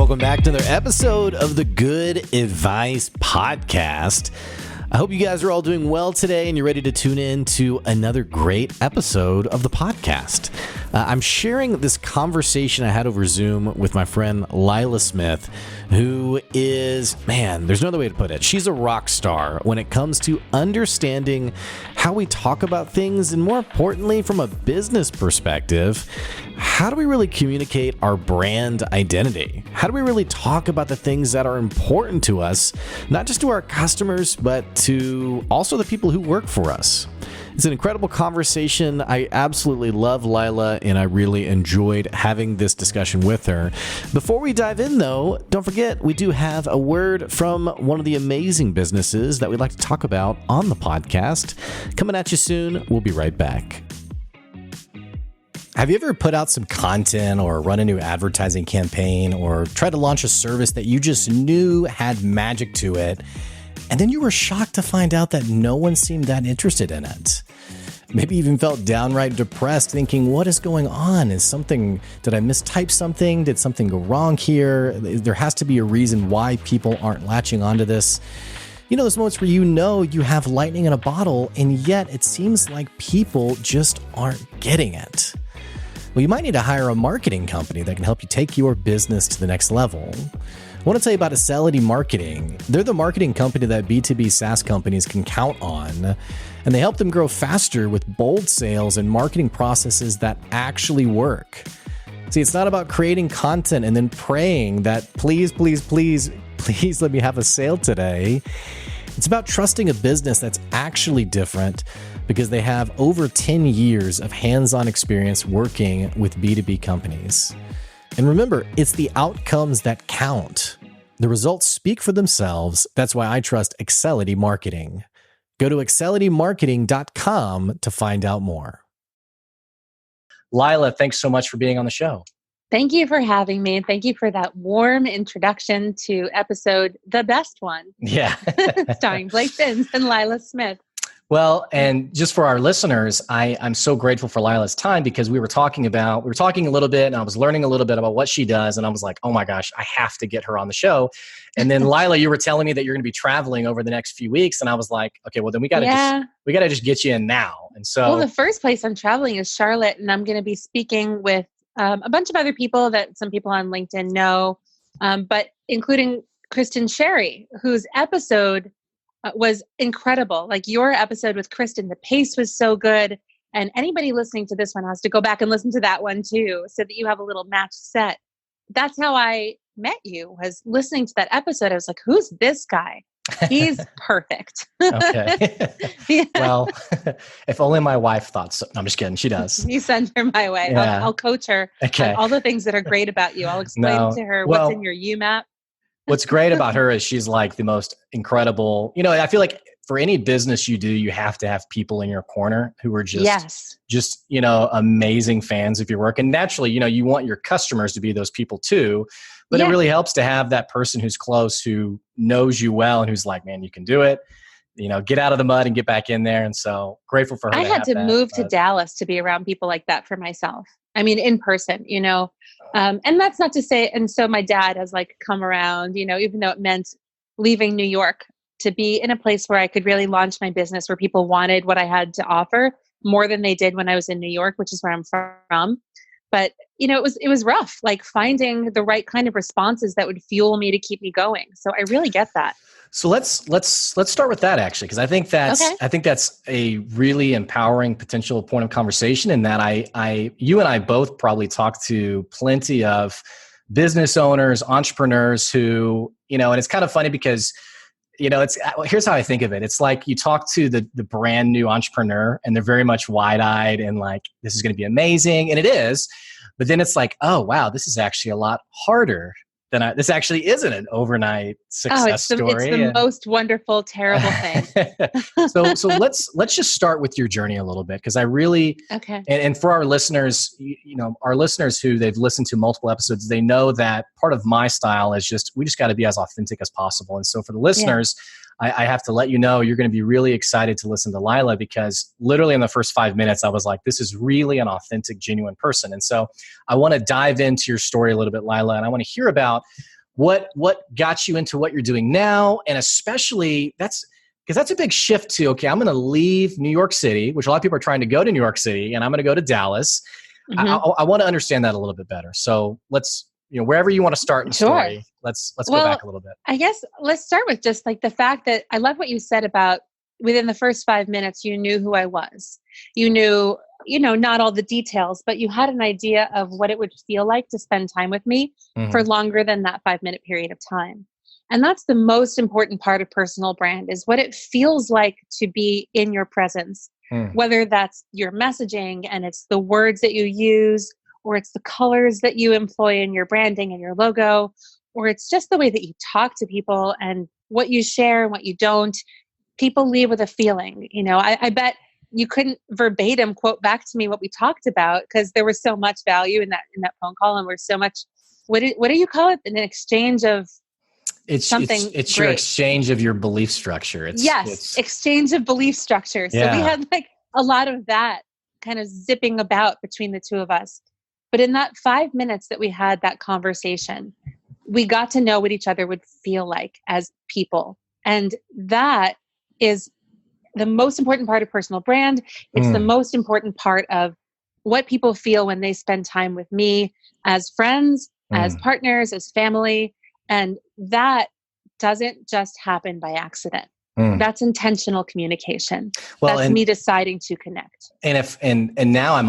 welcome back to another episode of the Good Advice Podcast. I hope you guys are all doing well today and you're ready to tune in to another great episode of the podcast. I'm sharing this conversation I had over Zoom with my friend Lila Smith, who is, there's no other way to put it. She's a rock star when it comes to understanding how we talk about things, and more importantly, from a business perspective, how do we really communicate our brand identity? How do we really talk about the things that are important to us, not just to our customers, but to also the people who work for us? It's an incredible conversation. I absolutely love Lila, and I really enjoyed having this discussion with her. Before we dive in, though, don't forget, we do have a word from one of the amazing businesses that we'd like to talk about on the podcast. Coming at you soon. We'll be right back. Have you ever put out some content or run a new advertising campaign or tried to launch a service that you just knew had magic to it, and then you were shocked to find out that no one seemed that interested in it? Maybe even felt downright depressed, thinking, what is going on? Did I mistype something? Did something go wrong here? There has to be a reason why people aren't latching onto this. You know, those moments where you have lightning in a bottle, and yet it seems like people just aren't getting it. Well, you might need to hire a marketing company that can help you take your business to the next level. I want to tell you about Accelity Marketing. They're the marketing company that B2B SaaS companies can count on, and they help them grow faster with bold sales and marketing processes that actually work. See, it's not about creating content and then praying that please let me have a sale today. It's about trusting a business that's actually different because they have over 10 years of hands-on experience working with B2B companies. And remember, it's the outcomes that count. The results speak for themselves. That's why I trust Accelity Marketing. Go to accelitymarketing.com to find out more. Lila, thanks so much for being on the show. Thank you for having me. And thank you for that warm introduction to episode, the best one. Yeah. Starring Blake Fins and Lila Smith. Well, and just for our listeners, I'm so grateful for Lila's time because we were talking a little bit, and I was learning a little bit about what she does, and I was like, oh my gosh, I have to get her on the show. And then Lila, you were telling me that you're going to be traveling over the next few weeks, and I was like, okay, well then we got to just get you in now. And so, well, the first place I'm traveling is Charlotte, and I'm going to be speaking with a bunch of other people that some people on LinkedIn know, but including Kristen Sherry, whose episode was incredible. Like your episode with Kristen, the pace was so good. And anybody listening to this one has to go back and listen to that one too, so that you have a little match set. That's how I met you, was listening to that episode. I was like, who's this guy? He's perfect. Okay. Yeah. Well, if only my wife thought so. No, I'm just kidding. She does. You send her my way. Yeah. I'll coach her on all the things that are great about you. I'll explain to her what's in your UMAP. What's great about her is she's like the most incredible, I feel like for any business you do, you have to have people in your corner who are just amazing fans of your work. And naturally, you want your customers to be those people too, but it really helps to have that person who's close, who knows you well and who's like, man, you can do it, get out of the mud and get back in there. And so grateful for her. I had to move to Dallas to be around people like that for myself. I mean, in person, and that's not to say, and so my dad has come around, even though it meant leaving New York to be in a place where I could really launch my business, where people wanted what I had to offer more than they did when I was in New York, which is where I'm from. But, it was rough, finding the right kind of responses that would fuel me to keep me going. So I really get that. So let's start with that actually, because I think that's a really empowering potential point of conversation, in that you and I both probably talk to plenty of business owners, entrepreneurs who, and it's kind of funny because, here's how I think of it. It's like you talk to the brand new entrepreneur and they're very much wide-eyed and like, this is going to be amazing. And it is, but then it's like, oh, wow, this is actually a lot harder. This actually isn't an overnight success story. It's the most wonderful, terrible thing. So let's just start with your journey a little bit, because I really, and for our listeners, our listeners who they've listened to multiple episodes, they know that part of my style is we just got to be as authentic as possible. And so for the listeners, I have to let you know, you're going to be really excited to listen to Lila, because literally in the first 5 minutes, I was like, this is really an authentic, genuine person. And so I want to dive into your story a little bit, Lila, and I want to hear about what got you into what you're doing now? And especially because that's a big shift to, okay, I'm going to leave New York City, which a lot of people are trying to go to New York City, and I'm going to go to Dallas. Mm-hmm. I want to understand that a little bit better. So let's, wherever you want to start in the story, let's go back a little bit. I guess let's start with just like the fact that I love what you said about within the first 5 minutes, you knew who I was. You knew, not all the details, but you had an idea of what it would feel like to spend time with me for longer than that 5-minute period of time. And that's the most important part of personal brand, is what it feels like to be in your presence, whether that's your messaging and it's the words that you use, or it's the colors that you employ in your branding and your logo, or it's just the way that you talk to people and what you share and what you don't. People leave with a feeling. I bet you couldn't verbatim quote back to me what we talked about, because there was so much value in that phone call, and there's so much. What do you call it? An exchange of something. It's your exchange of your belief structure. Exchange of belief structure. So we had like a lot of that kind of zipping about between the two of us. But in that 5 minutes that we had that conversation, we got to know what each other would feel like as people. And that is the most important part of personal brand. It's the most important part of what people feel when they spend time with me as friends, as partners, as family. And that doesn't just happen by accident. That's intentional communication. Well, that's me deciding to connect. And now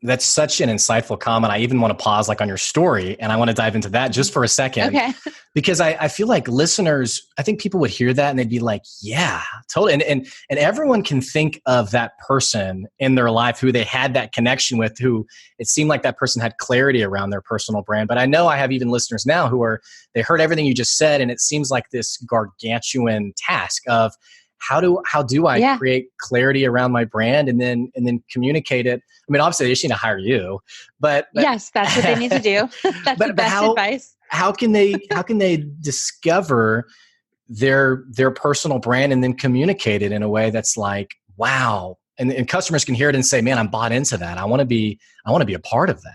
that's such an insightful comment. I even want to pause like on your story, and I want to dive into that just for a second. Okay. Because I feel like listeners, I think people would hear that and they'd be like, yeah, totally. And everyone can think of that person in their life who they had that connection with, who it seemed like that person had clarity around their personal brand. But I know I have even listeners now they heard everything you just said, and it seems like this gargantuan task of how do I create clarity around my brand and then communicate it. I mean, obviously they just need to hire you, but yes, that's what they need to do. That's the best advice. How can they discover their personal brand and then communicate it in a way that's like, wow. And customers can hear it and say, man, I'm bought into that. I want to be a part of that.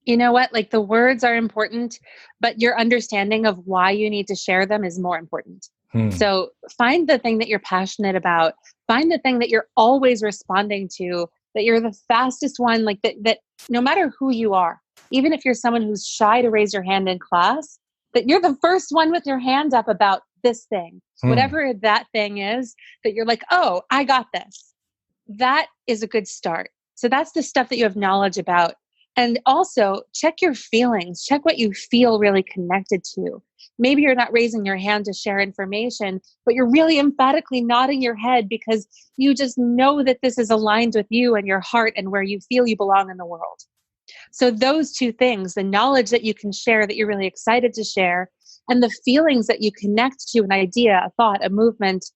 You know what? Like, the words are important, but your understanding of why you need to share them is more important. So find the thing that you're passionate about. Find the thing that you're always responding to, that you're the fastest one, like that no matter who you are, even if you're someone who's shy to raise your hand in class, that you're the first one with your hand up about this thing, whatever that thing is, that you're like, oh, I got this. That is a good start. So that's the stuff that you have knowledge about. And also check your feelings, check what you feel really connected to. Maybe you're not raising your hand to share information, but you're really emphatically nodding your head because you just know that this is aligned with you and your heart and where you feel you belong in the world. So those two things, the knowledge that you can share that you're really excited to share, and the feelings that you connect to an idea, a thought, a movement,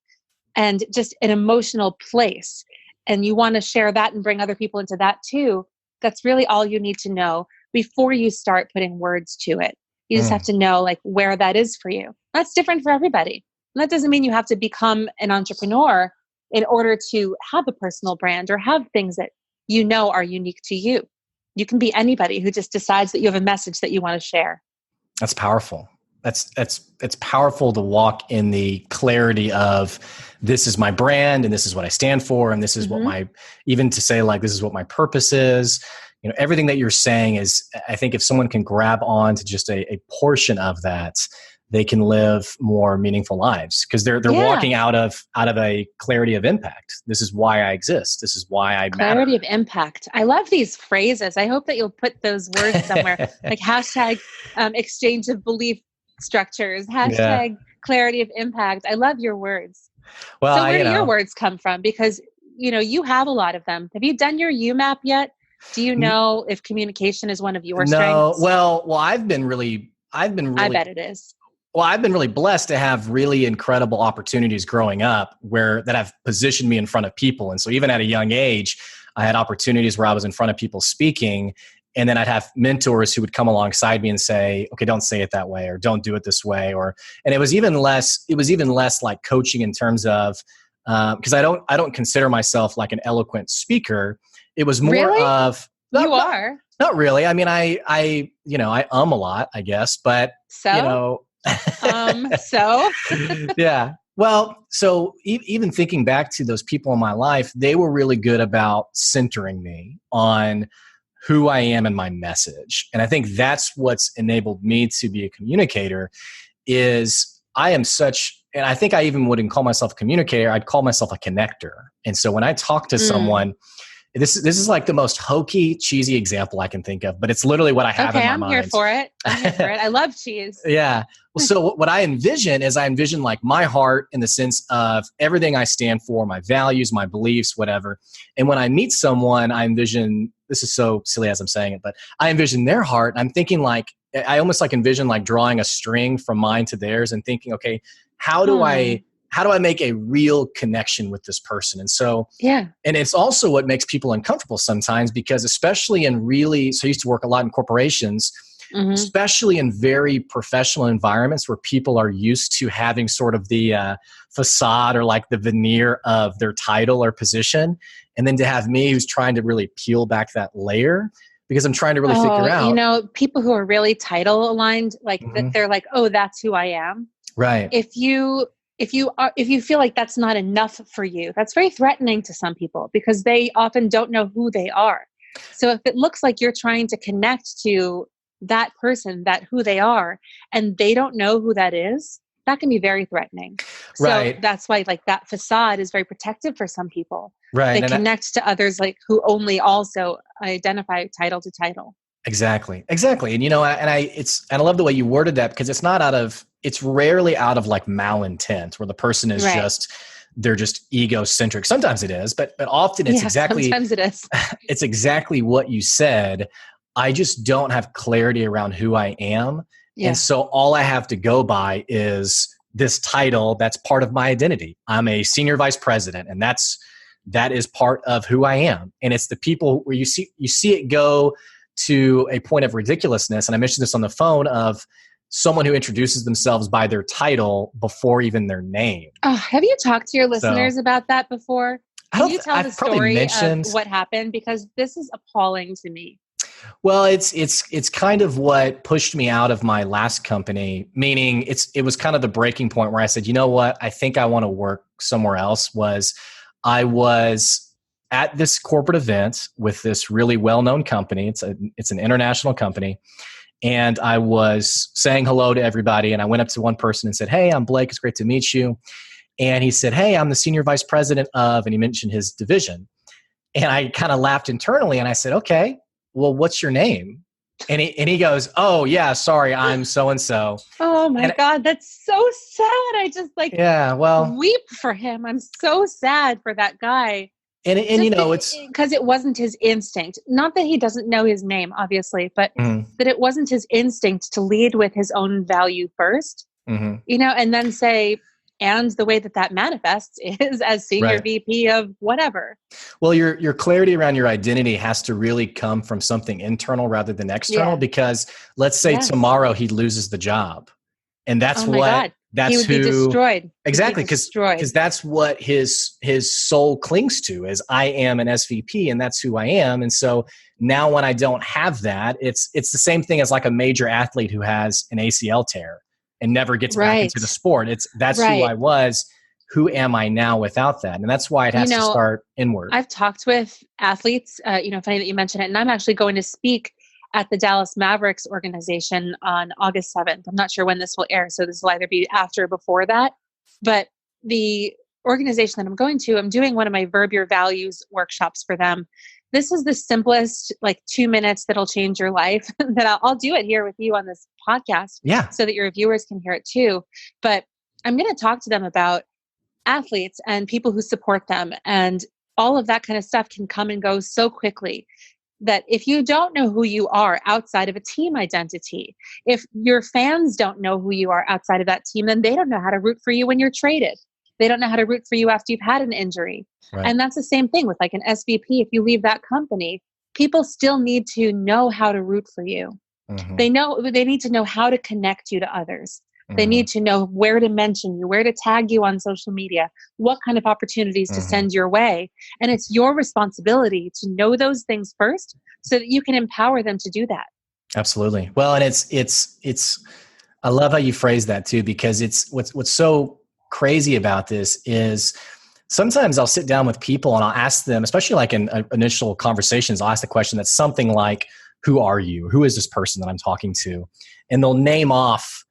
and just an emotional place. And you want to share that and bring other people into that too. That's really all you need to know before you start putting words to it. You just have to know like where that is for you. That's different for everybody. And that doesn't mean you have to become an entrepreneur in order to have a personal brand or have things that you know are unique to you. You can be anybody who just decides that you have a message that you want to share. That's powerful. It's powerful to walk in the clarity of, this is my brand and this is what I stand for. And this is what even to say like, this is what my purpose is. Everything that you're saying is, I think if someone can grab on to just a portion of that, they can live more meaningful lives, because they're walking out of a clarity of impact. This is why I exist. This is why I matter. Clarity of impact. I love these phrases. I hope that you'll put those words somewhere, like hashtag exchange of belief structures, hashtag clarity of impact. I love your words. Well, so where do your words come from? Because you have a lot of them. Have you done your UMAP yet? Do you know if communication is one of your strengths? Well, I've been really. I bet it is. Well, I've been really blessed to have really incredible opportunities growing up that have positioned me in front of people. And so even at a young age, I had opportunities where I was in front of people speaking, and then I'd have mentors who would come alongside me and say, okay, don't say it that way, or don't do it this way. And it was even less like coaching in terms of, because I don't consider myself like an eloquent speaker. It was more really? of, you are. Not really. I mean, I a lot, I guess, but you So, know, so yeah. Well, so even thinking back to those people in my life, they were really good about centering me on who I am and my message. And I think that's what's enabled me to be a communicator is I am such, and I think I even wouldn't call myself a communicator. I'd call myself a connector. And so when I talk to mm. someone, this is like the most hokey, cheesy example I can think of, but it's literally what I have in Okay, my I'm here mind. for it. I'm here for it. I love cheese. Yeah. Well, so what I envision is I envision like my heart in the sense of everything I stand for, my values, my beliefs, whatever. And when I meet someone, I envision, this is so silly as I'm saying it, but I envision their heart. I'm thinking like, I almost like envision like drawing a string from mine to theirs and thinking, okay, how do Hmm. I make a real connection with this person? And so, Yeah. and it's also what makes people uncomfortable sometimes because especially in really, so I used to work a lot in corporations, Hmm. especially in very professional environments where people are used to having sort of the facade or like the veneer of their title or position. And then to have me who's trying to really peel back that layer because I'm trying to really Oh, figure out. people who are really title aligned, like that, Mhm. they're like, oh, that's who I am. Right. If you feel like that's not enough for you, that's very threatening to some people because they often don't know who they are. So if it looks like you're trying to connect to that person, that who they are, and they don't know who that is, that can be very threatening. So Right. that's why like that facade is very protective for some people. Right. They And connect to others like who only also identify title to title. exactly. Exactly. And and I love the way you worded that because it's rarely out of like malintent where the person is Right. they're just egocentric. Sometimes it is, but often Yeah, sometimes it is. it's exactly what you said. I just don't have clarity around who I am. And Yeah. so all I have to go by is this title that's part of my identity. I'm a senior vice president, and that is part of who I am. And it's the people where you see it go to a point of ridiculousness. And I mentioned this on the phone of someone who introduces themselves by their title before even their name. Oh, have you talked to your So listeners about that before? Can you tell the I've probably story of mentioned. what happened? Because this is appalling to me. Well, it's kind of what pushed me out of my last company, meaning it was kind of the breaking point where I said, you know what, I think I want to work somewhere else. I was at this corporate event with this really well-known company. It's an international company. And I was saying hello to everybody. And I went up to one person and said, hey, I'm Blake. It's great to meet you. And he said, hey, I'm the senior vice president of, and he mentioned his division. And I kind of laughed internally and I said, okay, well, what's your name? And he goes, oh yeah, sorry, I'm so and so. Oh my And God, that's so sad. I just like yeah, well, weep for him. I'm so sad for that guy. and Just it's because it wasn't his instinct. Not that he doesn't know his name, obviously, but mm-hmm, that it wasn't his instinct to lead with his own value first, mm-hmm, and then say, and the way that that manifests is as senior right. VP of whatever. Well, your clarity around your identity has to really come from something internal rather than external. Yeah. Because let's say Yes. tomorrow he loses the job, and Oh my God. He that's would be who destroyed. He'd be exactly because destroyed. that's what his soul clings to is I am an SVP and that's who I am. And so now when I don't have that, it's the same thing as like a major athlete who has an ACL tear and never gets back Right. into the sport. That's who I Right. was. Who am I now without that? And that's why it You has to know, start inward. I've talked with athletes, funny that you mention it, and I'm actually going to speak at the Dallas Mavericks organization on August 7th. I'm not sure when this will air, so this will either be after or before that. But the organization that I'm going to, I'm doing one of my Verb Your Values workshops for them. This is the simplest, like 2 minutes that'll change your life. That I'll do it here with you on this podcast Yeah. so that your viewers can hear it too. But I'm going to talk to them about athletes and people who support them, and all of that kind of stuff can come and go so quickly that if you don't know who you are outside of a team identity, if your fans don't know who you are outside of that team, then they don't know how to root for you when you're traded. They don't know how to root for you after you've had an injury. Right. And that's the same thing with like an SVP. If you leave that company, people still need to know how to root for you. Mm-hmm. They need to know how to connect you to others. They need to know where to mention you, where to tag you on social media, what kind of opportunities to send your way. And it's your responsibility to know those things first so that you can empower them to do that. Absolutely. Well, and it's I love how you phrase that too, because it's what's so crazy about this is sometimes I'll sit down with people and I'll ask them, especially like in initial conversations, I'll ask the question that's something like, who are you? Who is this person that I'm talking to? And they'll name off,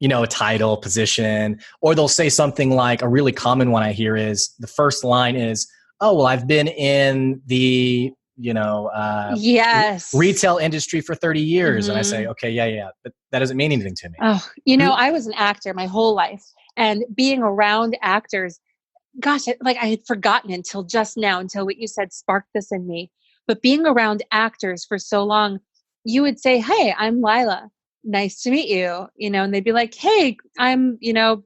a title, position, or they'll say something like, a really common one I hear is, the first line is, oh, well, I've been in the, yes, retail industry for 30 years. And I say, okay, yeah, but that doesn't mean anything to me. Oh, I was an actor my whole life, and being around actors, gosh, I had forgotten until just now, until what you said sparked this in me. But being around actors for so long, you would say, hey, I'm Lila. Nice to meet you. And they'd be like, hey, I'm,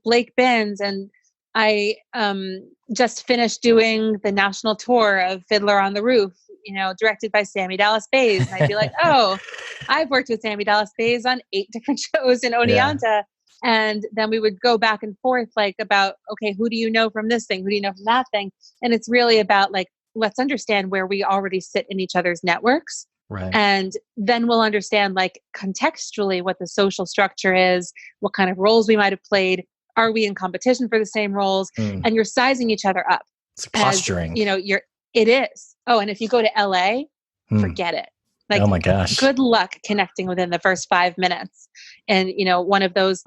Blake Benz. And I just finished doing the national tour of Fiddler on the Roof, directed by Sammy Dallas Bayes. And I'd be like, oh, I've worked with Sammy Dallas Bayes on 8 different shows in Oneonta. Yeah. And then we would go back and forth about, okay, who do you know from this thing? Who do you know from that thing? And it's really about let's understand where we already sit in each other's networks. Right. And then we'll understand contextually what the social structure is, what kind of roles we might have played. Are we in competition for the same roles? And you're sizing each other up. It's posturing. It is. Oh, and if you go to LA, forget it. Oh my gosh. Good luck connecting within the first 5 minutes. And, one of those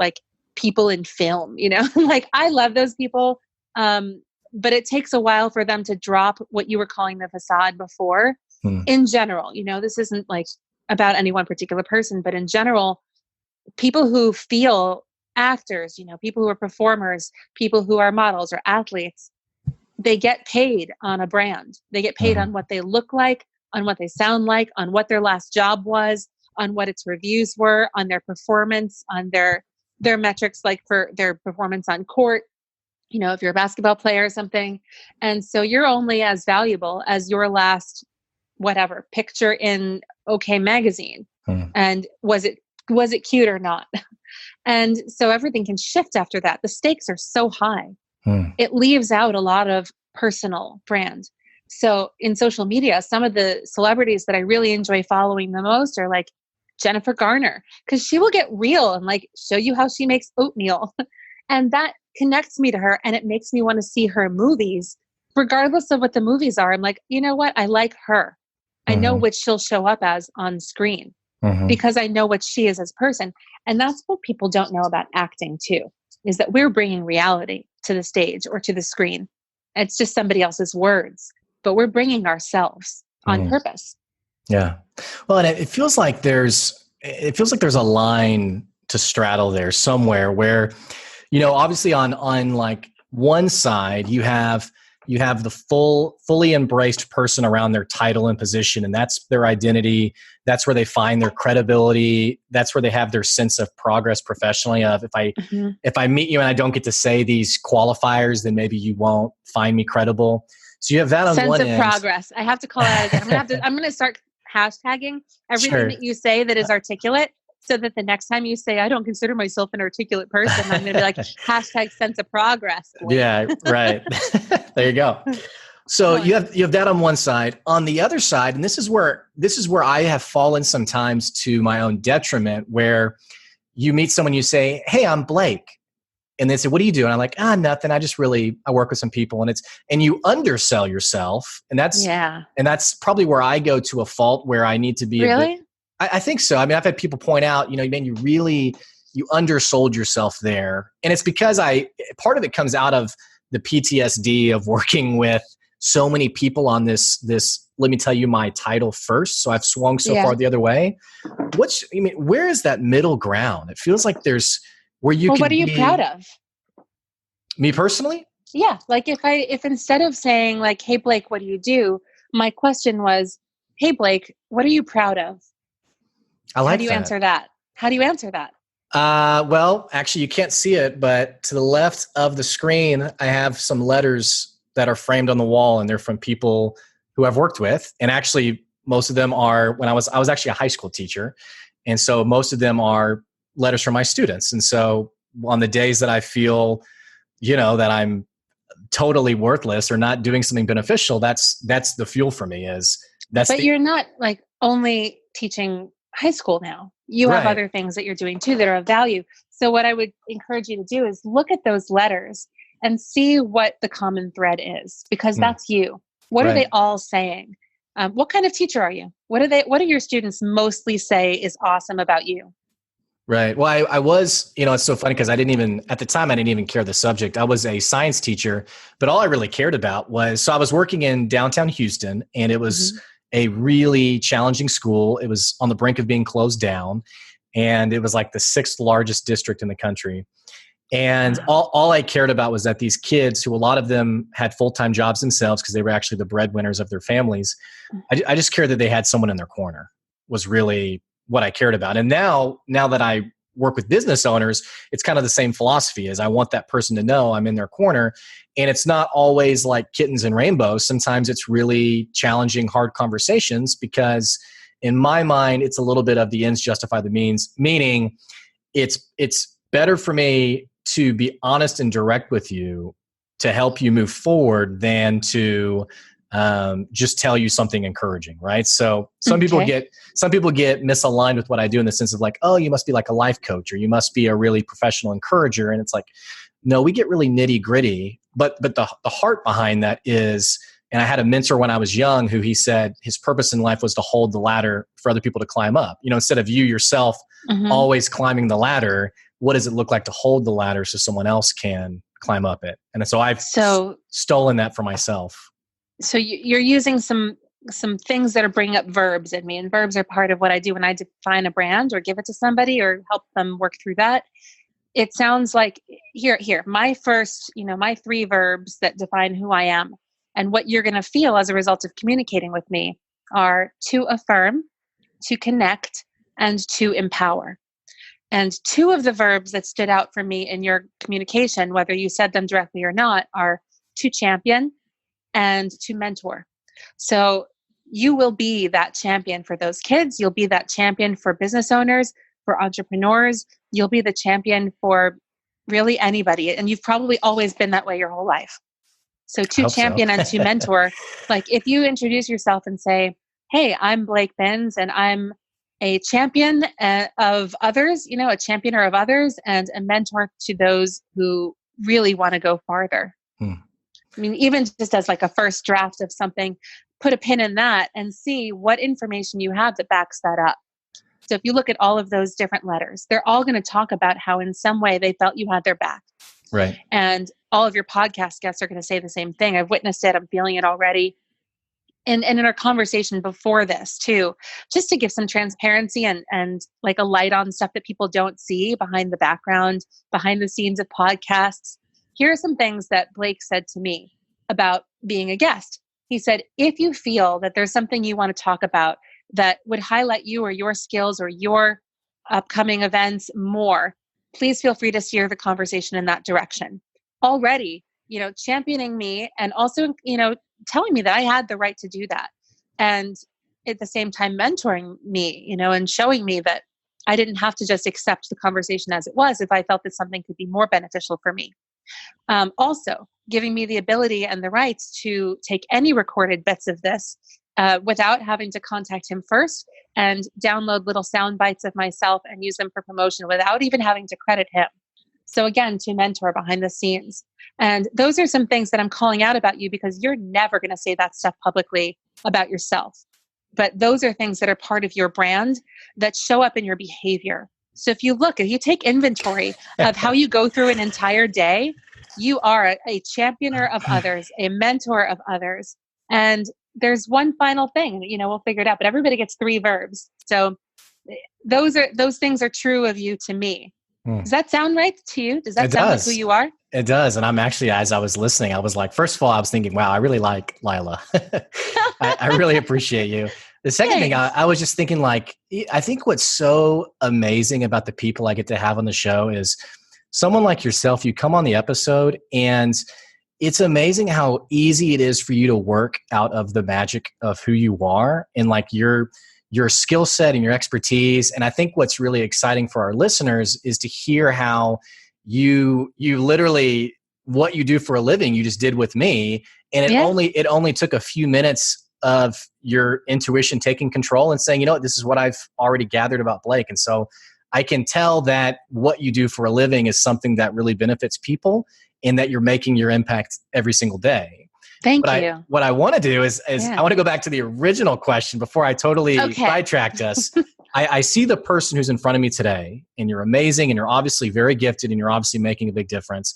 people in film, I love those people. But it takes a while for them to drop what you were calling the facade before. In general, this isn't about any one particular person, but in general, people who feel actors, people who are performers, people who are models or athletes, they get paid on a brand. They get paid on what they look like, on what they sound like, on what their last job was, on what its reviews were, on their performance, on their metrics, for their performance on court, if you're a basketball player or something. And so you're only as valuable as your last, whatever, picture in OK Magazine. And was it cute or not? And so everything can shift after that. The stakes are so high. It leaves out a lot of personal brand. So in social media, some of the celebrities that I really enjoy following the most are Jennifer Garner, because she will get real and show you how she makes oatmeal. And that connects me to her, and it makes me want to see her movies, regardless of what the movies are. I'm like, you know what? I like her. I know what she'll show up as on screen because I know what she is as a person. And that's what people don't know about acting too, is that we're bringing reality to the stage or to the screen. It's just somebody else's words, but we're bringing ourselves on purpose. Yeah. Well, and it feels like there's a line to straddle there somewhere where, obviously on one side you have the fully embraced person around their title and position, and that's their identity. That's where they find their credibility. That's where they have their sense of progress professionally. Of if I meet you and I don't get to say these qualifiers, then maybe you won't find me credible. So you have that on one end. Sense of progress. I have to call it out again. I'm going to start hashtagging everything that you say that is articulate, so that the next time you say, I don't consider myself an articulate person, I'm going to be like, hashtag sense of progress. Yeah, right. There you go. So you have that on one side. On the other side, and this is where I have fallen sometimes to my own detriment, where you meet someone, you say, hey, I'm Blake. And they say, what do you do? And I'm like, nothing. I work with some people, and you undersell yourself. And that's probably where I go to a fault, where I need to be. Really? I think so. I mean, I've had people point out, man, you undersold yourself there. And it's because part of it comes out of the PTSD of working with so many people on this, let me tell you my title first. So I've swung so far the other way. Where is that middle ground? It feels like there's where you can what are you proud of? Me personally? Yeah. If instead of saying hey, Blake, what do you do? My question was, hey, Blake, what are you proud of? I like that. How do you answer that? Well, actually you can't see it, but to the left of the screen, I have some letters that are framed on the wall, and they're from people who I've worked with. And actually most of them are when I was actually a high school teacher. And so most of them are letters from my students. And so on the days that I feel, that I'm totally worthless or not doing something beneficial, that's the fuel for me. But you're not like only teaching high school now. You have Right. other things that you're doing too that are of value. So what I would encourage you to do is look at those letters and see what the common thread is, because that's you. What are they all saying? What kind of teacher are you? What do your students mostly say is awesome about you? Right. Well, I was, it's so funny because at the time, I didn't even care the subject. I was a science teacher, but all I really cared about so I was working in downtown Houston, and it was a really challenging school. It was on the brink of being closed down, and it was like the 6th largest district in the country. And all I cared about was that these kids, who a lot of them had full-time jobs themselves because they were actually the breadwinners of their families, I just cared that they had someone in their corner, was really what I cared about. And now that I work with business owners, it's kind of the same philosophy. Is I want that person to know I'm in their corner. And it's not always like kittens and rainbows. Sometimes it's really challenging, hard conversations, because in my mind, it's a little bit of the ends justify the means, meaning it's better for me to be honest and direct with you to help you move forward than to just tell you something encouraging, right? So some people get misaligned with what I do, in the sense of like, oh, you must be like a life coach, or you must be a really professional encourager. And it's like, no, we get really nitty gritty, but the heart behind that is, and I had a mentor when I was young who he said his purpose in life was to hold the ladder for other people to climb up. Instead of you yourself always climbing the ladder, what does it look like to hold the ladder so someone else can climb up it? And so I've stolen that for myself. So you're using some things that are bringing up verbs in me, and verbs are part of what I do when I define a brand or give it to somebody or help them work through that. It sounds like here, my first, my 3 verbs that define who I am and what you're going to feel as a result of communicating with me are to affirm, to connect, and to empower. And 2 of the verbs that stood out for me in your communication, whether you said them directly or not, are to champion and to mentor. So you will be that champion for those kids. You'll be that champion for business owners, for entrepreneurs. You'll be the champion for really anybody. And you've probably always been that way your whole life. So to champion and to mentor, like if you introduce yourself and say, hey, I'm Blake Benz and I'm a champion of others, a championer of others and a mentor to those who really want to go farther. I mean, even just as like a first draft of something, put a pin in that and see what information you have that backs that up. So if you look at all of those different letters, they're all going to talk about how in some way they felt you had their back. Right. And all of your podcast guests are going to say the same thing. I've witnessed it. I'm feeling it already. And in our conversation before this too, just to give some transparency and like a light on stuff that people don't see behind the background, behind the scenes of podcasts. Here are some things that Blake said to me about being a guest. He said, if you feel that there's something you want to talk about that would highlight you or your skills or your upcoming events more, please feel free to steer the conversation in that direction. Already, championing me and also, telling me that I had the right to do that. And at the same time, mentoring me, and showing me that I didn't have to just accept the conversation as it was if I felt that something could be more beneficial for me. Also, giving me the ability and the rights to take any recorded bits of this without having to contact him first and download little sound bites of myself and use them for promotion without even having to credit him. So again, to mentor behind the scenes. And those are some things that I'm calling out about you because you're never going to say that stuff publicly about yourself. But those are things that are part of your brand that show up in your behavior. So if you take inventory of how you go through an entire day, you are a championer of others, a mentor of others. And there's one final thing, we'll figure it out, but everybody gets 3 verbs. So those things are true of you to me. Does that sound right to you? Does that sound like who you are? It does. And I'm actually, as I was listening, I was like, first of all, I was thinking, wow, I really like Lila. I really appreciate you. The second thing, I was just thinking like, I think what's so amazing about the people I get to have on the show is someone like yourself, you come on the episode and it's amazing how easy it is for you to work out of the magic of who you are and like your skill set and your expertise. And I think what's really exciting for our listeners is to hear how you literally, what you do for a living, you just did with me. And it only took a few minutes of your intuition taking control and saying, you know what, this is what I've already gathered about Blake. And so I can tell that what you do for a living is something that really benefits people and that you're making your impact every single day. Thank you. What I want to do is I want to go back to the original question before I totally sidetracked us. I see the person who's in front of me today, and you're amazing, and you're obviously very gifted, and you're obviously making a big difference.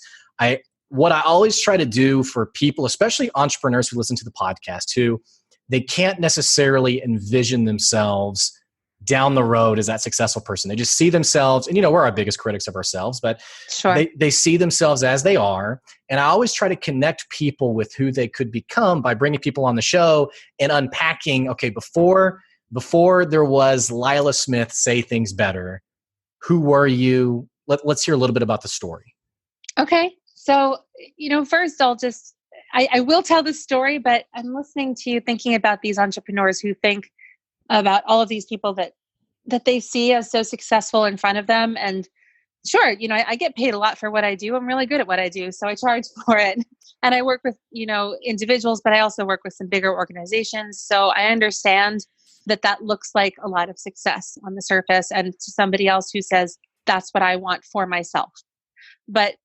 What I always try to do for people, especially entrepreneurs who listen to the podcast, who they can't necessarily envision themselves down the road as that successful person. They just see themselves, and we're our biggest critics of ourselves, but they see themselves as they are. And I always try to connect people with who they could become by bringing people on the show and unpacking, okay, before there was Lila Smith, Say Things Better, who were you? Let's hear a little bit about the story. Okay. So, first I will tell the story, but I'm listening to you thinking about these entrepreneurs who think about all of these people that they see as so successful in front of them. And sure, I get paid a lot for what I do. I'm really good at what I do. So I charge for it. And I work with, individuals, but I also work with some bigger organizations. So I understand that looks like a lot of success on the surface, and to somebody else who says, that's what I want for myself. But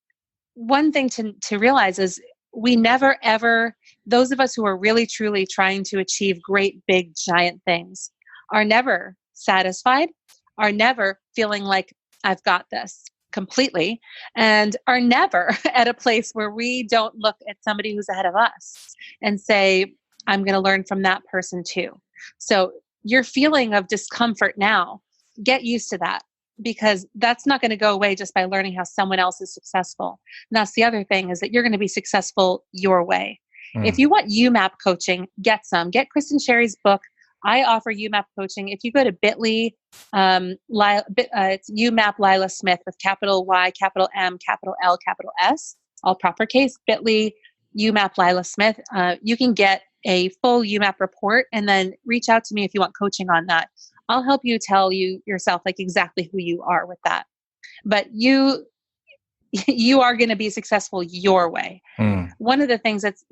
one thing to realize is we never ever, those of us who are really truly trying to achieve great, big, giant things are never satisfied, are never feeling like I've got this completely, and are never at a place where we don't look at somebody who's ahead of us and say, I'm going to learn from that person too. So your feeling of discomfort now, get used to that, because that's not going to go away just by learning how someone else is successful. And that's the other thing, is that you're going to be successful your way. If you want UMAP coaching, get Kristen Sherry's book. I offer UMAP coaching. If you go to bit.ly, it's UMAP Lila Smith with capital Y, capital M, capital L, capital S, all proper case, bit.ly, UMAP Lila Smith. You can get a full UMAP report and then reach out to me if you want coaching on that. I'll help you tell you yourself like exactly who you are with that. But you are going to be successful your way. One of the things that's,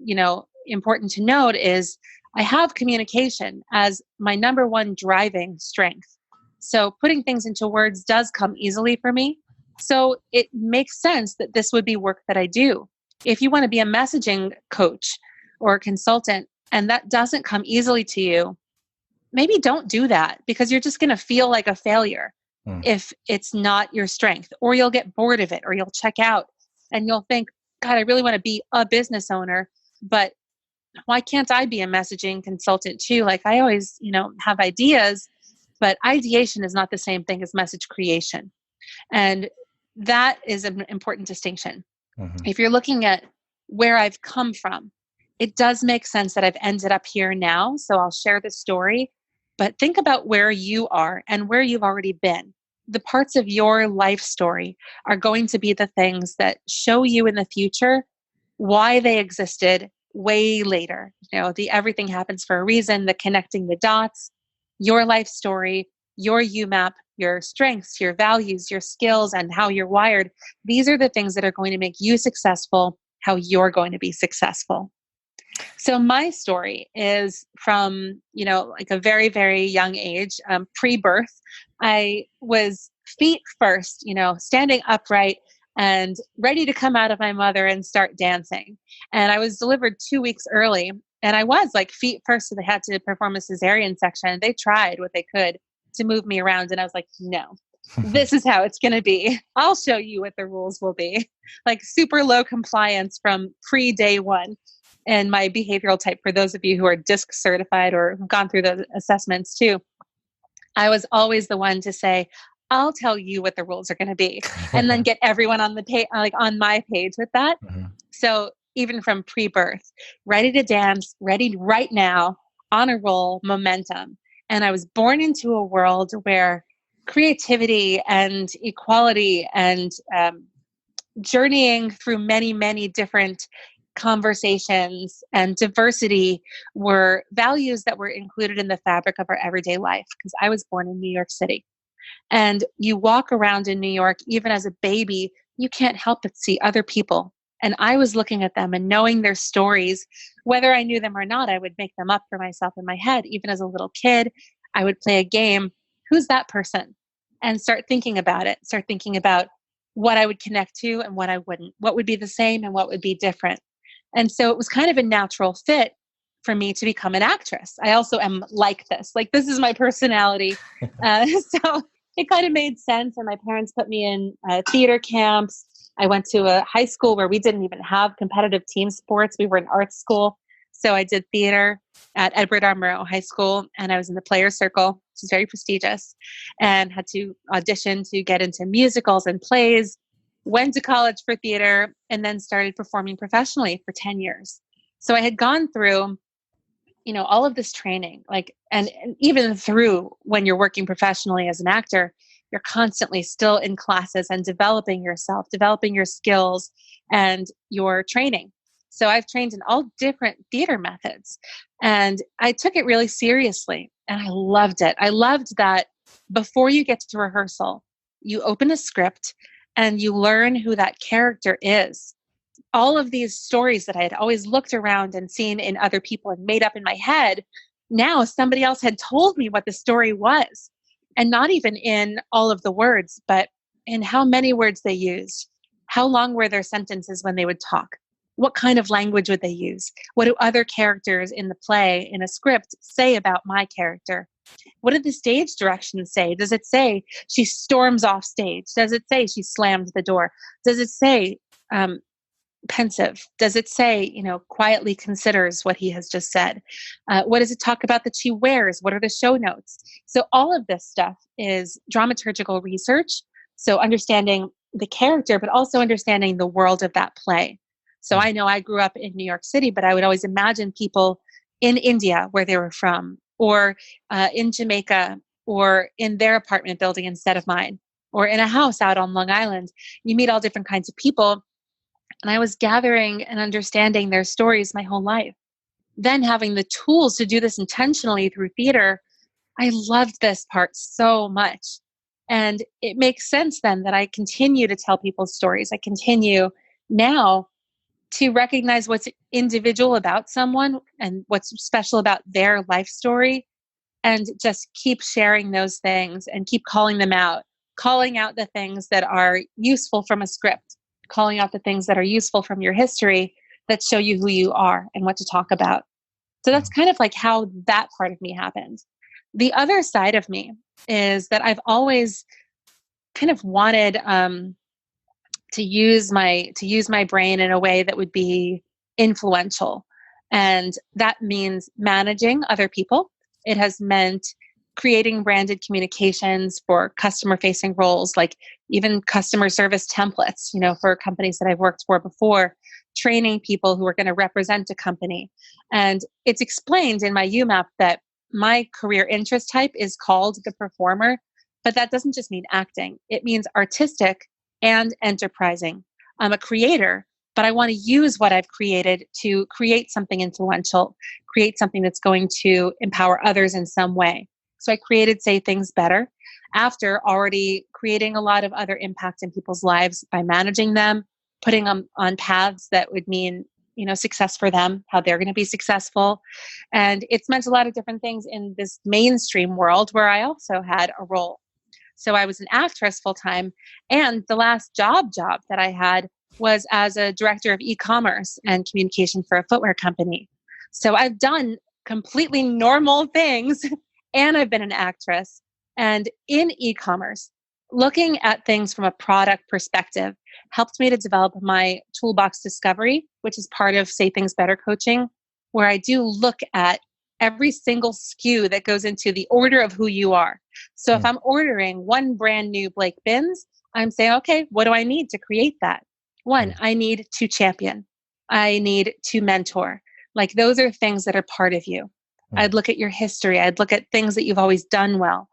important to note is I have communication as my number one driving strength. So putting things into words does come easily for me. So it makes sense that this would be work that I do. If you want to be a messaging coach or consultant and that doesn't come easily to you, maybe don't do that, because you're just going to feel like a failure if it's not your strength, or you'll get bored of it, or you'll check out and you'll think, God, I really want to be a business owner, but why can't I be a messaging consultant too? Like I always, have ideas, but ideation is not the same thing as message creation. And that is an important distinction. If you're looking at where I've come from, it does make sense that I've ended up here now. So I'll share the story, but think about where you are and where you've already been. The parts of your life story are going to be the things that show you in the future why they existed way later. The everything happens for a reason, the connecting the dots, your life story, your UMAP, your strengths, your values, your skills, and how you're wired. These are the things that are going to make you successful, how you're going to be successful. So my story is from, like a very, very young age, pre-birth. I was feet first, standing upright and ready to come out of my mother and start dancing. And I was delivered 2 weeks early, and I was like feet first. So they had to perform a cesarean section. They tried what they could to move me around. And I was like, no, this is how it's going to be. I'll show you what the rules will be. Like super low compliance from pre-day one. And my behavioral type, for those of you who are DISC certified or have gone through the assessments too, I was always the one to say, I'll tell you what the rules are going to be, and then get everyone on the page, like on my page with that. So even from pre-birth, ready to dance, ready right now, on a roll, momentum. And I was born into a world where creativity and equality and journeying through many, many different conversations and diversity were values that were included in the fabric of our everyday life, because I was born in New York City. And you walk around in New York, even as a baby, you can't help but see other people. And I was looking at them and knowing their stories, whether I knew them or not, I would make them up for myself in my head. Even as a little kid, I would play a game. Who's that person? And start thinking about it, start thinking about what I would connect to and what I wouldn't, what would be the same and what would be different. And so it was kind of a natural fit for me to become an actress. I also am like this. Like, this is my personality. So it kind of made sense. And my parents put me in theater camps. I went to a high school where we didn't even have competitive team sports. We were an art school. So I did theater at Edward R. Murrow High School, and I was in the Players Circle, which is very prestigious, and had to audition to get into musicals and plays. Went to college for theater, and then started performing professionally for 10 years. So I had gone through, all of this training, and even through when you're working professionally as an actor, you're constantly still in classes and developing yourself, developing your skills and your training. So I've trained in all different theater methods, and I took it really seriously, and I loved it. I loved that before you get to rehearsal, you open a script and you learn who that character is. All of these stories that I had always looked around and seen in other people and made up in my head, now somebody else had told me what the story was. And not even in all of the words, but in how many words they used. How long were their sentences when they would talk? What kind of language would they use? What do other characters in the play, in a script, say about my character? What did the stage directions say? Does it say she storms off stage? Does it say she slammed the door? Does it say pensive? Does it say, quietly considers what he has just said? What does it talk about that she wears? What are the show notes? So all of this stuff is dramaturgical research. So understanding the character, but also understanding the world of that play. So I know I grew up in New York City, but I would always imagine people in India where they were from, or in Jamaica, or in their apartment building instead of mine, or in a house out on Long Island. You meet all different kinds of people. And I was gathering and understanding their stories my whole life. Then having the tools to do this intentionally through theater, I loved this part so much. And it makes sense then that I continue to tell people's stories. I continue now to recognize what's individual about someone and what's special about their life story, and just keep sharing those things and keep calling them out, calling out the things that are useful from a script, calling out the things that are useful from your history that show you who you are and what to talk about. So that's kind of like how that part of me happened. The other side of me is that I've always kind of wanted to use my brain in a way that would be influential. And that means managing other people. It has meant creating branded communications for customer facing roles, like even customer service templates, for companies that I've worked for before, training people who are going to represent a company. And it's explained in my UMAP that my career interest type is called the performer, but that doesn't just mean acting. It means artistic and enterprising. I'm a creator, but I want to use what I've created to create something influential, create something that's going to empower others in some way. So I created Say Things Better after already creating a lot of other impact in people's lives by managing them, putting them on paths that would mean, success for them, how they're going to be successful. And it's meant a lot of different things in this mainstream world where I also had a role. So I was an actress full time. And the last job that I had was as a director of e-commerce and communication for a footwear company. So I've done completely normal things, and I've been an actress. And in e-commerce, looking at things from a product perspective helped me to develop my toolbox discovery, which is part of Say Things Better coaching, where I do look at every single SKU that goes into the order of who you are. So if I'm ordering one brand new Blake Bins, I'm saying, okay, what do I need to create that? One, I need to champion. I need to mentor. Like, those are things that are part of you. I'd look at your history. I'd look at things that you've always done well.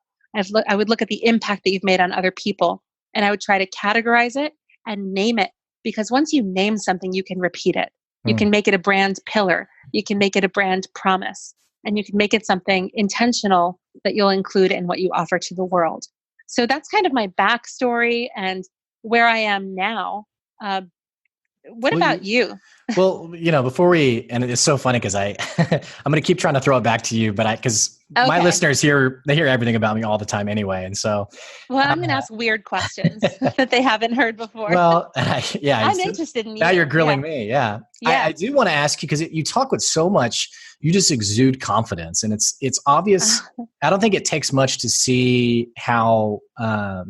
I would look at the impact that you've made on other people, and I would try to categorize it and name it. Because once you name something, you can repeat it. You can make it a brand pillar. You can make it a brand promise, and you can make it something intentional that you'll include in what you offer to the world. So that's kind of my backstory and where I am now. What Well, about you? well, before and it's so funny because I'm going to keep trying to throw it back to you, but because my Okay. listeners they hear everything about me all the time anyway. And so, Well, I'm going to ask weird questions that they haven't heard before. well, yeah, I'm interested in now you're you. grilling Yeah. me. Yeah. Yeah. I do want to ask you because you talk with so much, you just exude confidence, and it's obvious. I don't think it takes much to see how, how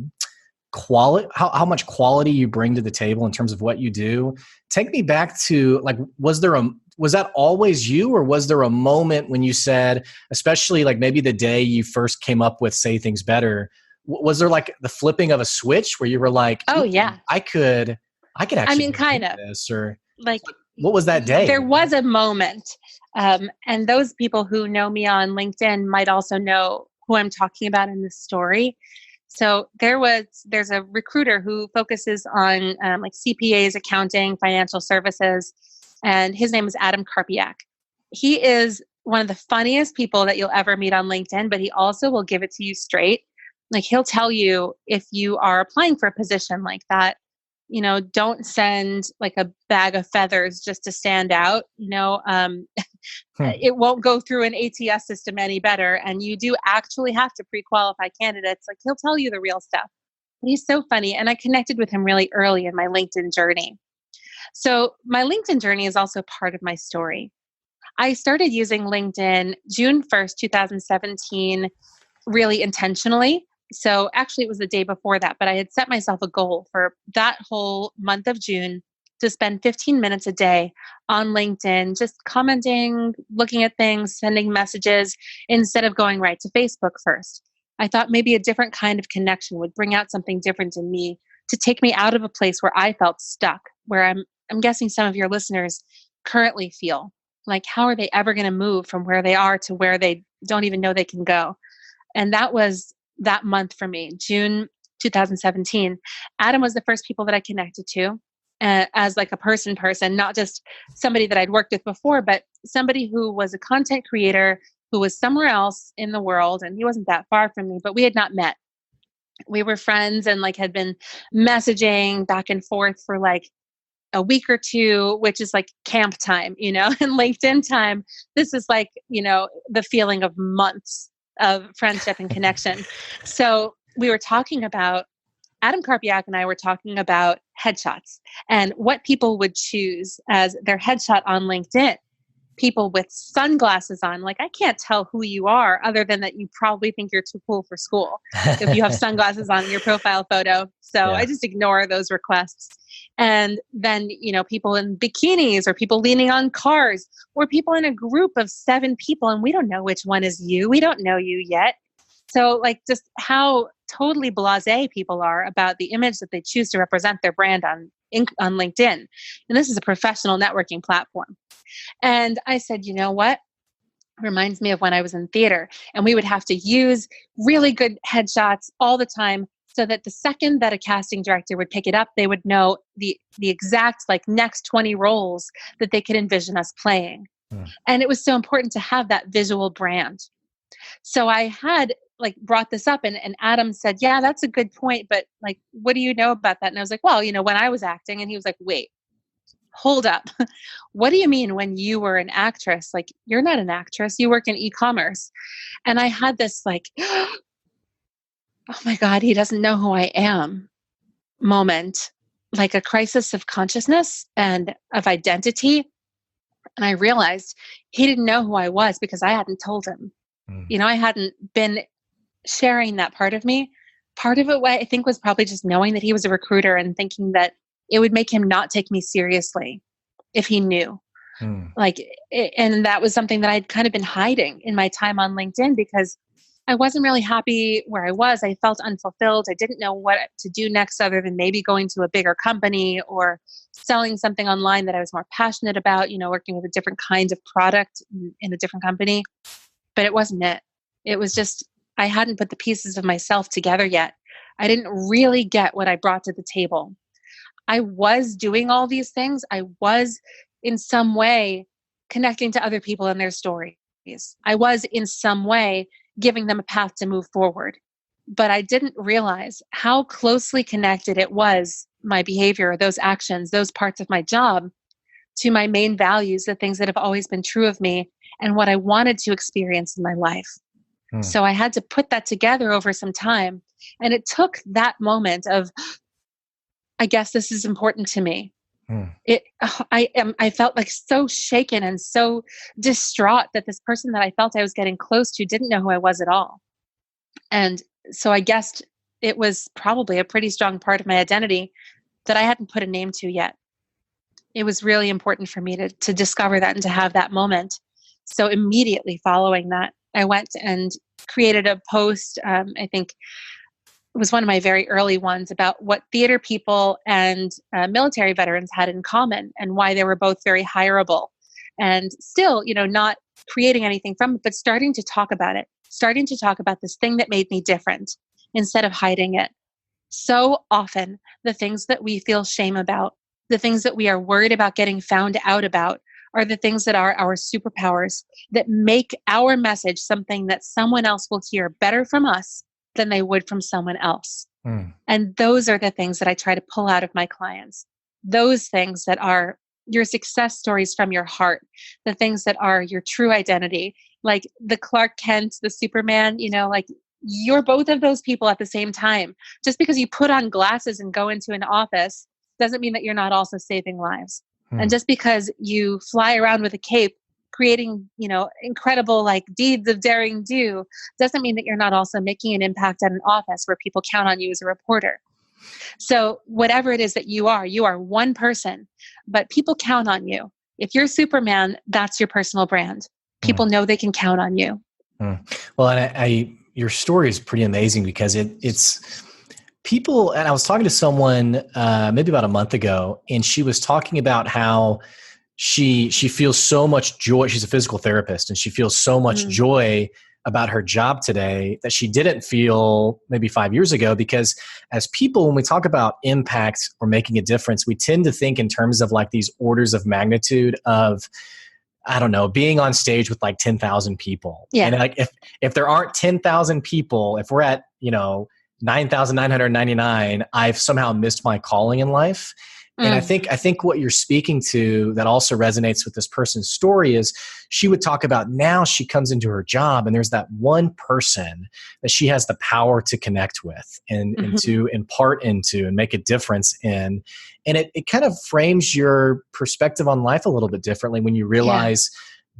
much quality you bring to the table in terms of what you do. Take me back to, like, was that always you, or was there a moment when you said, especially like maybe the day you first came up with Say Things Better, was there like the flipping of a switch where you were like, Oh, "Ooh, yeah. I could I actually mean, go do kind of. this," or Like, what was that day? there was a moment. And those people who know me on LinkedIn might also know who I'm talking about in this story. So there's a recruiter who focuses on like CPAs, accounting, financial services, and his name is Adam Karpiak. He is one of the funniest people that you'll ever meet on LinkedIn, but he also will give it to you straight. Like, he'll tell you if you are applying for a position like that, don't send like a bag of feathers just to stand out. Hmm. It won't go through an ATS system any better. And you do actually have to pre-qualify candidates. Like, he'll tell you the real stuff. But he's so funny. And I connected with him really early in my LinkedIn journey. So my LinkedIn journey is also part of my story. I started using LinkedIn June 1st, 2017, really intentionally. So actually, it was the day before that, but I had set myself a goal for that whole month of June to spend 15 minutes a day on LinkedIn, just commenting, looking at things, sending messages instead of going right to Facebook first. I thought maybe a different kind of connection would bring out something different in me to take me out of a place where I felt stuck, where I'm guessing some of your listeners currently feel. Like, how are they ever going to move from where they are to where they don't even know they can go? And that was that month for me, June 2017. Adam was the first people that I connected to as like a person, not just somebody that I'd worked with before, but somebody who was a content creator who was somewhere else in the world. And he wasn't that far from me, but we had not met. We were friends and like had been messaging back and forth for like a week or two, which is like camp time, and LinkedIn time. This is like, the feeling of months of friendship and connection. So we were talking about, Adam Karpiak and I were talking about headshots and what people would choose as their headshot on LinkedIn. People with sunglasses on, like, I can't tell who you are other than that you probably think you're too cool for school if you have sunglasses on in your profile photo. So Yeah. I just ignore those requests. And then, people in bikinis or people leaning on cars or people in a group of 7 people and we don't know which one is you. We don't know you yet. So like just how totally blasé people are about the image that they choose to represent their brand on LinkedIn. And this is a professional networking platform. And I said, you know what? Reminds me of when I was in theater and we would have to use really good headshots all the time so that the second that a casting director would pick it up, they would know the exact like next 20 roles that they could envision us playing. And it was so important to have that visual brand. So I had like brought this up and Adam said, yeah, that's a good point. But like, what do you know about that? And I was like, well, when I was acting. And he was like, wait, hold up. What do you mean when you were an actress? Like, you're not an actress. You work in e-commerce. And I had this like, oh my God, he doesn't know who I am moment, like a crisis of consciousness and of identity. And I realized he didn't know who I was because I hadn't told him. I hadn't been sharing that part of me. Part of it, I think, was probably just knowing that he was a recruiter and thinking that it would make him not take me seriously if he knew. And that was something that I'd kind of been hiding in my time on LinkedIn because I wasn't really happy where I was. I felt unfulfilled. I didn't know what to do next other than maybe going to a bigger company or selling something online that I was more passionate about, working with a different kind of product in a different company. But it wasn't it. It was just, I hadn't put the pieces of myself together yet. I didn't really get what I brought to the table. I was doing all these things. I was in some way connecting to other people and their stories. I was in some way giving them a path to move forward. but I didn't realize how closely connected it was, my behavior, those actions, those parts of my job, to my main values, the things that have always been true of me and what I wanted to experience in my life. So I had to put that together over some time. And it took that moment of, I guess this is important to me. I felt like so shaken and so distraught that this person that I felt I was getting close to didn't know who I was at all. And so I guessed it was probably a pretty strong part of my identity that I hadn't put a name to yet. It was really important for me to discover that and to have that moment. So immediately following that, I went and created a post. I think it was one of my very early ones about what theater people and military veterans had in common and why they were both very hireable. And still, not creating anything from it, but starting to talk about it, starting to talk about this thing that made me different instead of hiding it. So often, the things that we feel shame about, the things that we are worried about getting found out about, are the things that are our superpowers that make our message something that someone else will hear better from us than they would from someone else. And those are the things that I try to pull out of my clients. Those things that are your success stories from your heart, the things that are your true identity, like the Clark Kent, the Superman, like you're both of those people at the same time. Just because you put on glasses and go into an office doesn't mean that you're not also saving lives. And just because you fly around with a cape, creating, incredible deeds of daring do, doesn't mean that you're not also making an impact at an office where people count on you as a reporter. So whatever it is that you are one person, but people count on you. If you're Superman, that's your personal brand. People know they can count on you. Well, and your story is pretty amazing because it's people, and I was talking to someone maybe about a month ago, and she was talking about how she feels so much joy. She's a physical therapist, and she feels so much joy about her job today that she didn't feel maybe 5 years ago. Because as people, when we talk about impact or making a difference, we tend to think in terms of these orders of magnitude of, I don't know, being on stage with 10,000 people. Yeah. And if there aren't 10,000 people, if we're at, 9,999, I've somehow missed my calling in life. And I think what you're speaking to that also resonates with this person's story is she would talk about now she comes into her job and there's that one person that she has the power to connect with and to impart into and make a difference in. And it kind of frames your perspective on life a little bit differently when you realize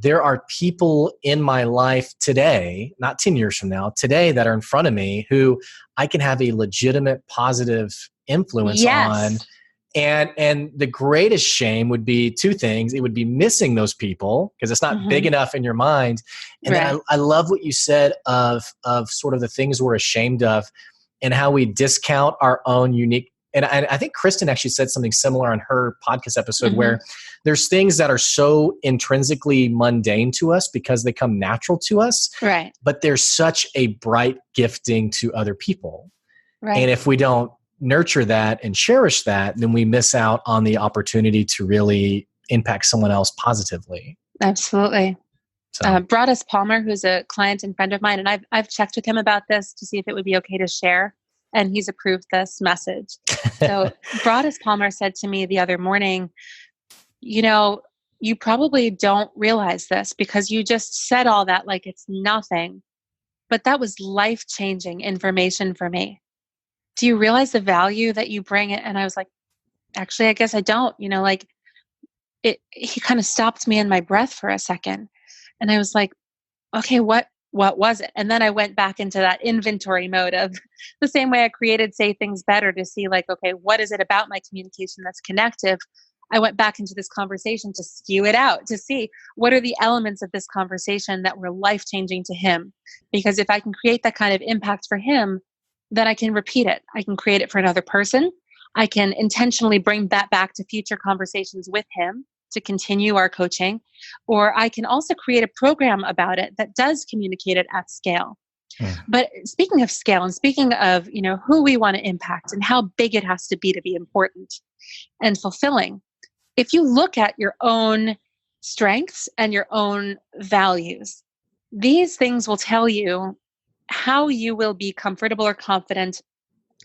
there are people in my life today, not 10 years from now, today that are in front of me who I can have a legitimate positive influence on. And the greatest shame would be two things. It would be missing those people because it's not big enough in your mind. And then I love what you said of sort of the things we're ashamed of and how we discount our own unique. And I think Kristen actually said something similar on her podcast episode where there's things that are so intrinsically mundane to us because they come natural to us. Right. But there's such a bright gifting to other people. Right. And if we don't nurture that and cherish that, then we miss out on the opportunity to really impact someone else positively. Absolutely. So. Broadus Palmer, who's a client and friend of mine, and I've checked with him about this to see if it would be okay to share, and he's approved this message. So Broadus Palmer said to me the other morning, you probably don't realize this because you just said all that like it's nothing, but that was life-changing information for me. Do you realize the value that you bring? And I was like, actually, I guess I don't, he kind of stopped me in my breath for a second. And I was like, okay, what was it? And then I went back into that inventory mode of the same way I created Say Things Better to see okay, what is it about my communication that's connective? I went back into this conversation to spew it out, to see what are the elements of this conversation that were life-changing to him. Because if I can create that kind of impact for him, then I can repeat it. I can create it for another person. I can intentionally bring that back to future conversations with him to continue our coaching. Or I can also create a program about it that does communicate it at scale. But speaking of scale and speaking of, who we want to impact and how big it has to be important and fulfilling, if you look at your own strengths and your own values, these things will tell you how you will be comfortable or confident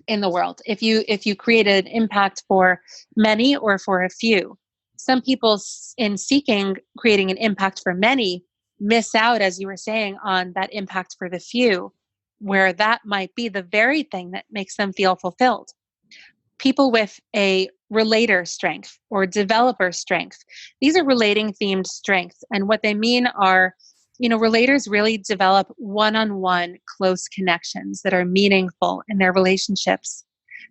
in the world. If you create an impact for many or for a few. Some people in seeking creating an impact for many miss out, as you were saying, on that impact for the few, where that might be the very thing that makes them feel fulfilled. People with a relator strength or developer strength, these are relating themed strengths. And what they mean are, relators really develop one-on-one close connections that are meaningful in their relationships.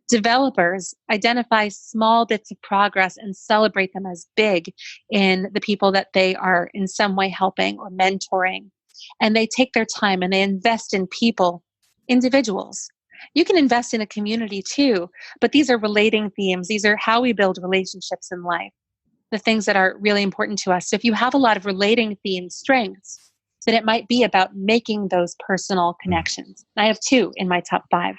Developers identify small bits of progress and celebrate them as big in the people that they are in some way helping or mentoring. And they take their time and they invest in people, individuals. You can invest in a community too, but these are relating themes. These are how we build relationships in life, the things that are really important to us. So if you have a lot of relating theme strengths, then it might be about making those personal connections. I have 2 in my top 5.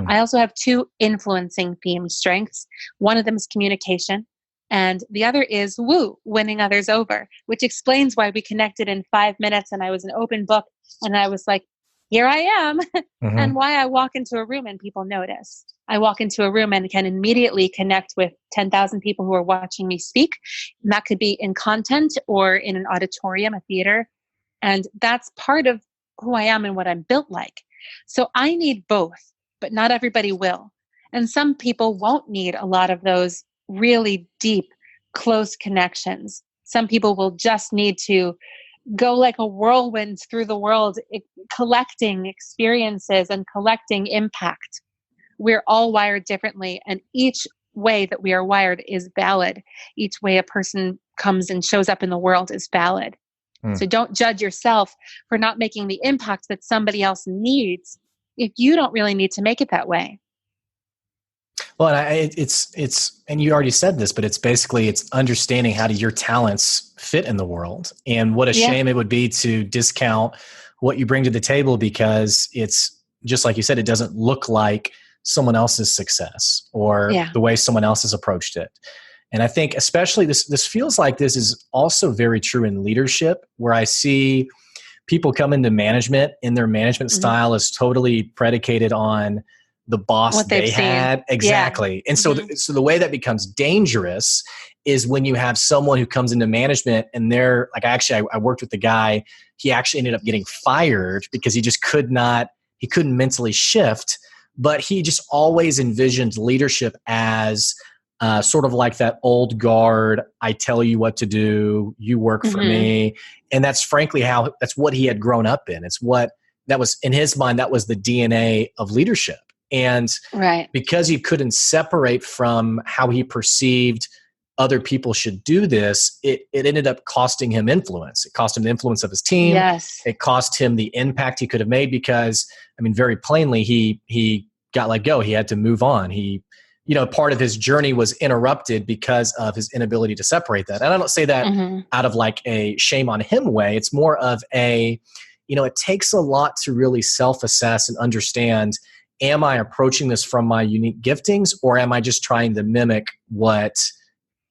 I also have 2 influencing themed strengths. One of them is communication, and the other is winning others over, which explains why we connected in 5 minutes and I was an open book and I was like, here I am, and why I walk into a room and people notice. I walk into a room and can immediately connect with 10,000 people who are watching me speak. And that could be in content or in an auditorium, a theater. And that's part of who I am and what I'm built like. So I need both, but not everybody will. And some people won't need a lot of those really deep, close connections. Some people will just need to go like a whirlwind through the world, collecting experiences and collecting impact. We're all wired differently, and each way that we are wired is valid. Each way a person comes and shows up in the world is valid. So don't judge yourself for not making the impact that somebody else needs if you don't really need to make it that way. Well, it's and you already said this, but it's understanding how do your talents fit in the world, and what a shame it would be to discount what you bring to the table because it's just like you said, it doesn't look like someone else's success or the way someone else has approached it. And I think especially this feels like this is also very true in leadership, where I see people come into management and their management style is totally predicated on the boss what they've they had. seen. Exactly. And so the way that becomes dangerous is when you have someone who comes into management and they're like, I worked with the guy, he actually ended up getting fired because he just couldn't mentally shift, but he just always envisioned leadership as sort of like that old guard, I tell you what to do, you work for me. And that's frankly that's what he had grown up in. It's what that was in his mind, that was the DNA of leadership. And because he couldn't separate from how he perceived other people should do this, it ended up costing him influence. It cost him the influence of his team. Yes. It cost him the impact he could have made because, I mean, very plainly, he got let go. He had to move on. Part of his journey was interrupted because of his inability to separate that. And I don't say that out of like a shame on him way. It's more of it takes a lot to really self-assess and understand, am I approaching this from my unique giftings or am I just trying to mimic what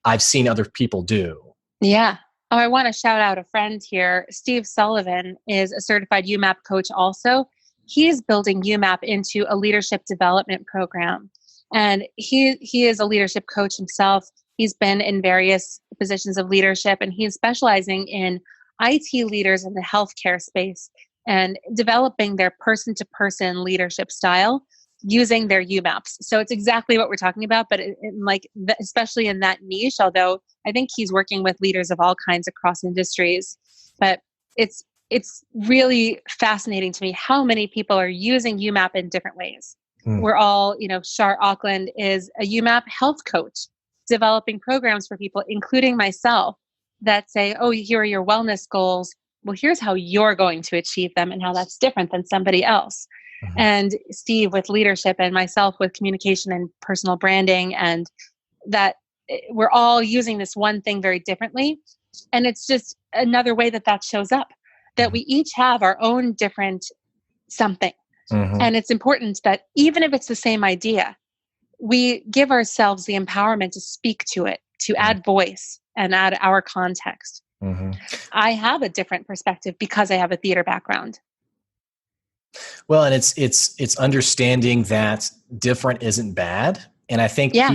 I've seen other people do? Yeah. Oh, I want to shout out a friend here. Steve Sullivan is a certified UMAP coach also. He's building UMAP into a leadership development program. And he is a leadership coach himself. He's been in various positions of leadership, and he's specializing in IT leaders in the healthcare space and developing their person-to-person leadership style using their UMAPs. So it's exactly what we're talking about, but especially in that niche, although I think he's working with leaders of all kinds across industries. But it's really fascinating to me how many people are using UMAP in different ways. We're all, Shar Auckland is a UMAP health coach, developing programs for people, including myself, that say, oh, here are your wellness goals. Well, here's how you're going to achieve them and how that's different than somebody else. And Steve with leadership and myself with communication and personal branding, and that we're all using this one thing very differently. And it's just another way that shows up, that we each have our own different something. And it's important that even if it's the same idea, we give ourselves the empowerment to speak to it, to add voice and add our context. I have a different perspective because I have a theater background. Well, and it's understanding that different isn't bad. And Yeah.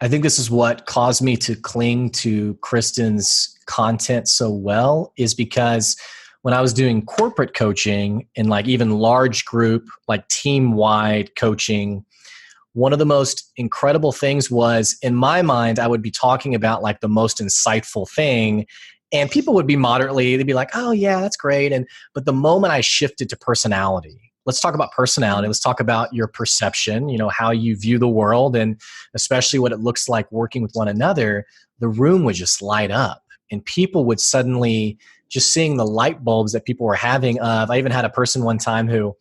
I think this is what caused me to cling to Kristen's content so well, is because when I was doing corporate coaching and like even large group, like team wide coaching, one of the most incredible things was, in my mind, I would be talking about like the most insightful thing, and people would be moderately, they'd be like, oh yeah, that's great. But the moment I shifted to personality, let's talk about personality. Let's talk about your perception, how you view the world, and especially what it looks like working with one another. The room would just light up, and people would suddenly just seeing the light bulbs that people were having. I even had a person one time who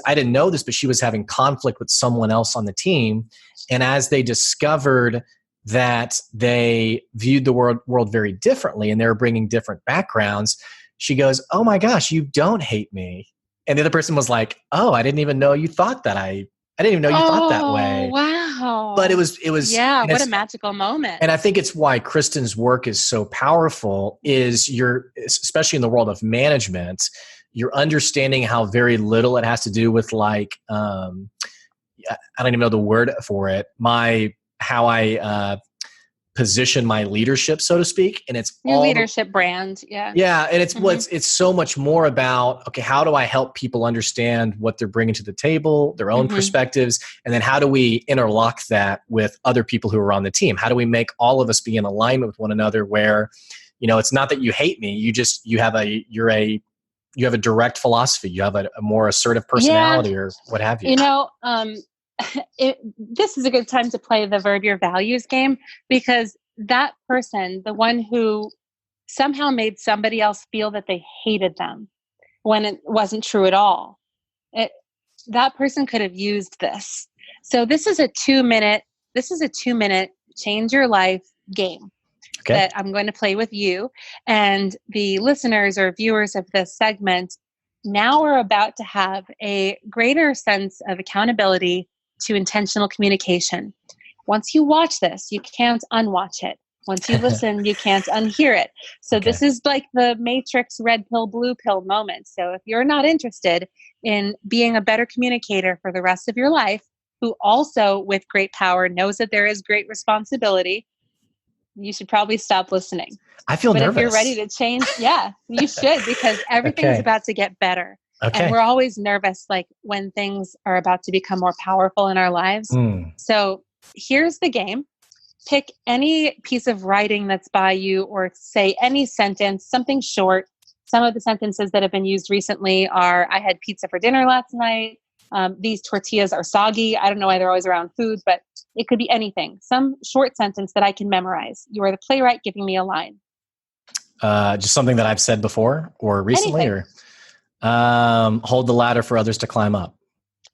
I didn't know this, but she was having conflict with someone else on the team. And as they discovered that they viewed the world very differently and they were bringing different backgrounds, she goes, oh my gosh, you don't hate me. And the other person was like, oh, I didn't even know you thought that. I didn't even know you thought that Oh, way. wow. But it was, yeah, what a magical moment. and I think it's why Kristen's work is so powerful, is especially in the world of management, you're understanding how very little it has to do with like, I don't even know the word for it, how I position my leadership, so to speak. And it's Your leadership brand. Yeah. Yeah. And it's so much more about, okay, how do I help people understand what they're bringing to the table, their own perspectives, and then how do we interlock that with other people who are on the team? How do we make all of us be in alignment with one another, where, it's not that you hate me, you have a direct philosophy, you have a more assertive personality, or what have you. This is a good time to play the verb your values game, because that person, the one who somehow made somebody else feel that they hated them when it wasn't true at all, that person could have used this. So this is a 2-minute change your life game. Okay. That I'm going to play with you and the listeners or viewers of this segment. Now we're about to have a greater sense of accountability to intentional communication. Once you watch this, you can't unwatch it. Once you listen, you can't unhear it. So This is like the Matrix red pill, blue pill moment. So if you're not interested in being a better communicator for the rest of your life, who also with great power knows that there is great responsibility, you should probably stop listening. I feel nervous. But if you're ready to change, you should, because everything's about to get better. And we're always nervous, like when things are about to become more powerful in our lives. So here's the game. Pick any piece of writing that's by you, or say any sentence, something short. Some of the sentences that have been used recently are, I had pizza for dinner last night. These tortillas are soggy. I don't know why they're always around food, but it could be anything. Some short sentence that I can memorize. You are the playwright giving me a line. Just something that I've said before or recently, anything. Or hold the ladder for others to climb up.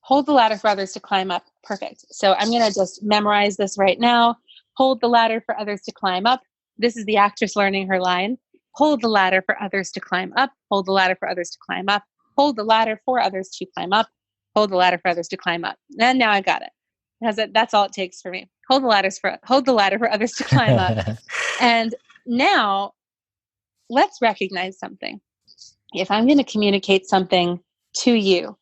Hold the ladder for others to climb up. Perfect. So I'm going to just memorize this right now. Hold the ladder for others to climb up. This is the actress learning her line. Hold the ladder for others to climb up. Hold the ladder for others to climb up. Hold the ladder for others to climb up. Hold the ladder for others to climb up. And now I got it. That's all it takes for me. Hold the ladder for others to climb up. And now let's recognize something. If I'm going to communicate something to you,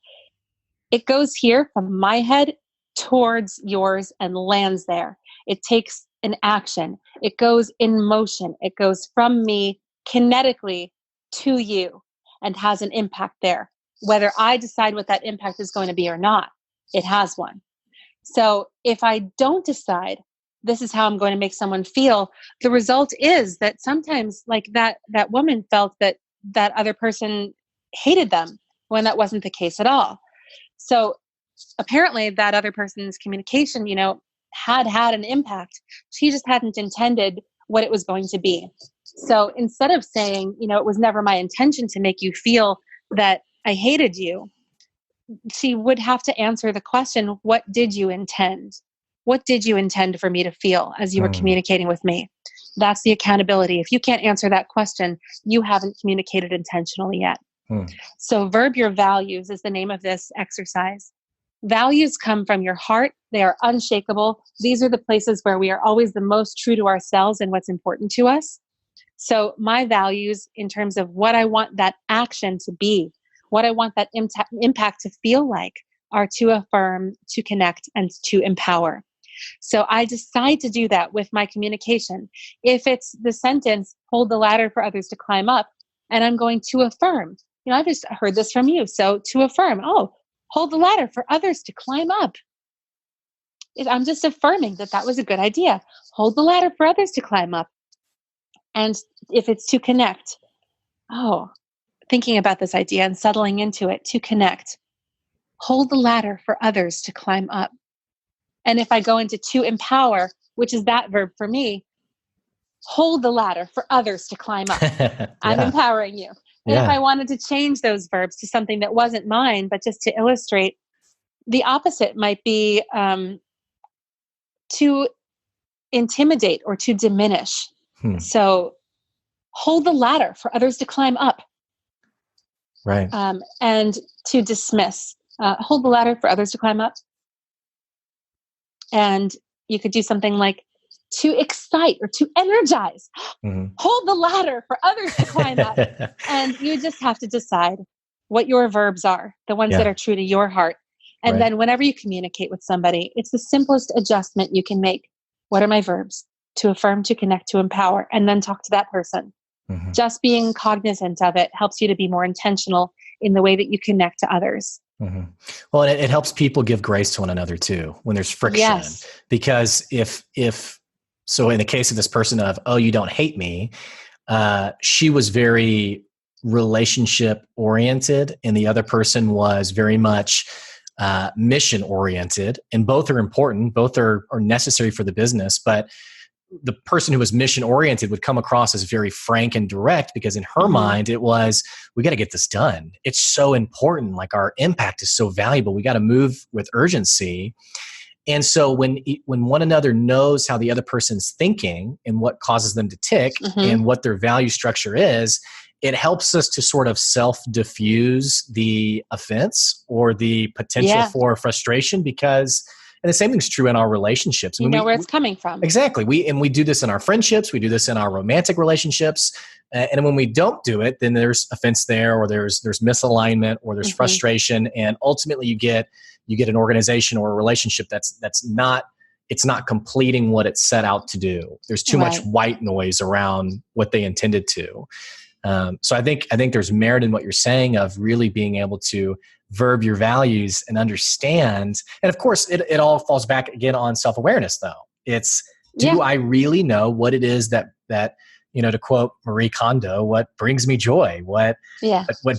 it goes here from my head towards yours and lands there. It takes an action. It goes in motion. It goes from me kinetically to you and has an impact there. Whether I decide what that impact is going to be or not, it has one. So if I don't decide this is how I'm going to make someone feel, the result is that sometimes, like that woman felt that other person hated them when that wasn't the case at all. So apparently that other person's communication, had an impact. She just hadn't intended what it was going to be. So instead of saying, it was never my intention to make you feel that I hated you, she would have to answer the question, what did you intend? What did you intend for me to feel as you were communicating with me? That's the accountability. If you can't answer that question, you haven't communicated intentionally yet. So verb your values is the name of this exercise. Values come from your heart. They are unshakable. These are the places where we are always the most true to ourselves and what's important to us. So my values in terms of what I want that action to be, what I want that impact to feel like are to affirm, to connect, and to empower. So I decide to do that with my communication. If it's the sentence, hold the ladder for others to climb up, and I'm going to affirm, I just heard this from you. So to affirm, hold the ladder for others to climb up. I'm just affirming that was a good idea. Hold the ladder for others to climb up. And if it's to connect, thinking about this idea and settling into it, to connect, hold the ladder for others to climb up. And if I go into to empower, which is that verb for me, hold the ladder for others to climb up. I'm empowering you. And if I wanted to change those verbs to something that wasn't mine, but just to illustrate, the opposite might be to intimidate or to diminish. So hold the ladder for others to climb up. Right. And to dismiss, hold the ladder for others to climb up. And you could do something like to excite or to energize. Hold the ladder for others to climb up. And you just have to decide what your verbs are, the ones that are true to your heart. And then whenever you communicate with somebody, it's the simplest adjustment you can make. What are my verbs? To affirm, to connect, to empower, and then talk to that person. Just being cognizant of it helps you to be more intentional in the way that you connect to others. Well, it helps people give grace to one another too when there's friction. Because so in the case of this person of, you don't hate me, she was very relationship oriented and the other person was very much mission oriented, and both are important. Both are necessary for the business, but the person who was mission oriented would come across as very frank and direct because in her mind it was, we got to get this done. It's so important. Like our impact is so valuable. We got to move with urgency. And so when one another knows how the other person's thinking and what causes them to tick and what their value structure is, it helps us to sort of self-diffuse the offense or the potential for frustration because, and the same thing's true in our relationships. You know where it's coming from. Exactly. We do this in our friendships. We do this in our romantic relationships. And when we don't do it, then there's offense there, or there's misalignment, or there's frustration. And ultimately you get an organization or a relationship that's not completing what it set out to do. There's too much white noise around what they intended to. So I think there's merit in what you're saying of really being able to verb your values and understand. And of course, it all falls back again on self-awareness though. It's, do I really know what it is that, to quote Marie Kondo, what brings me joy, what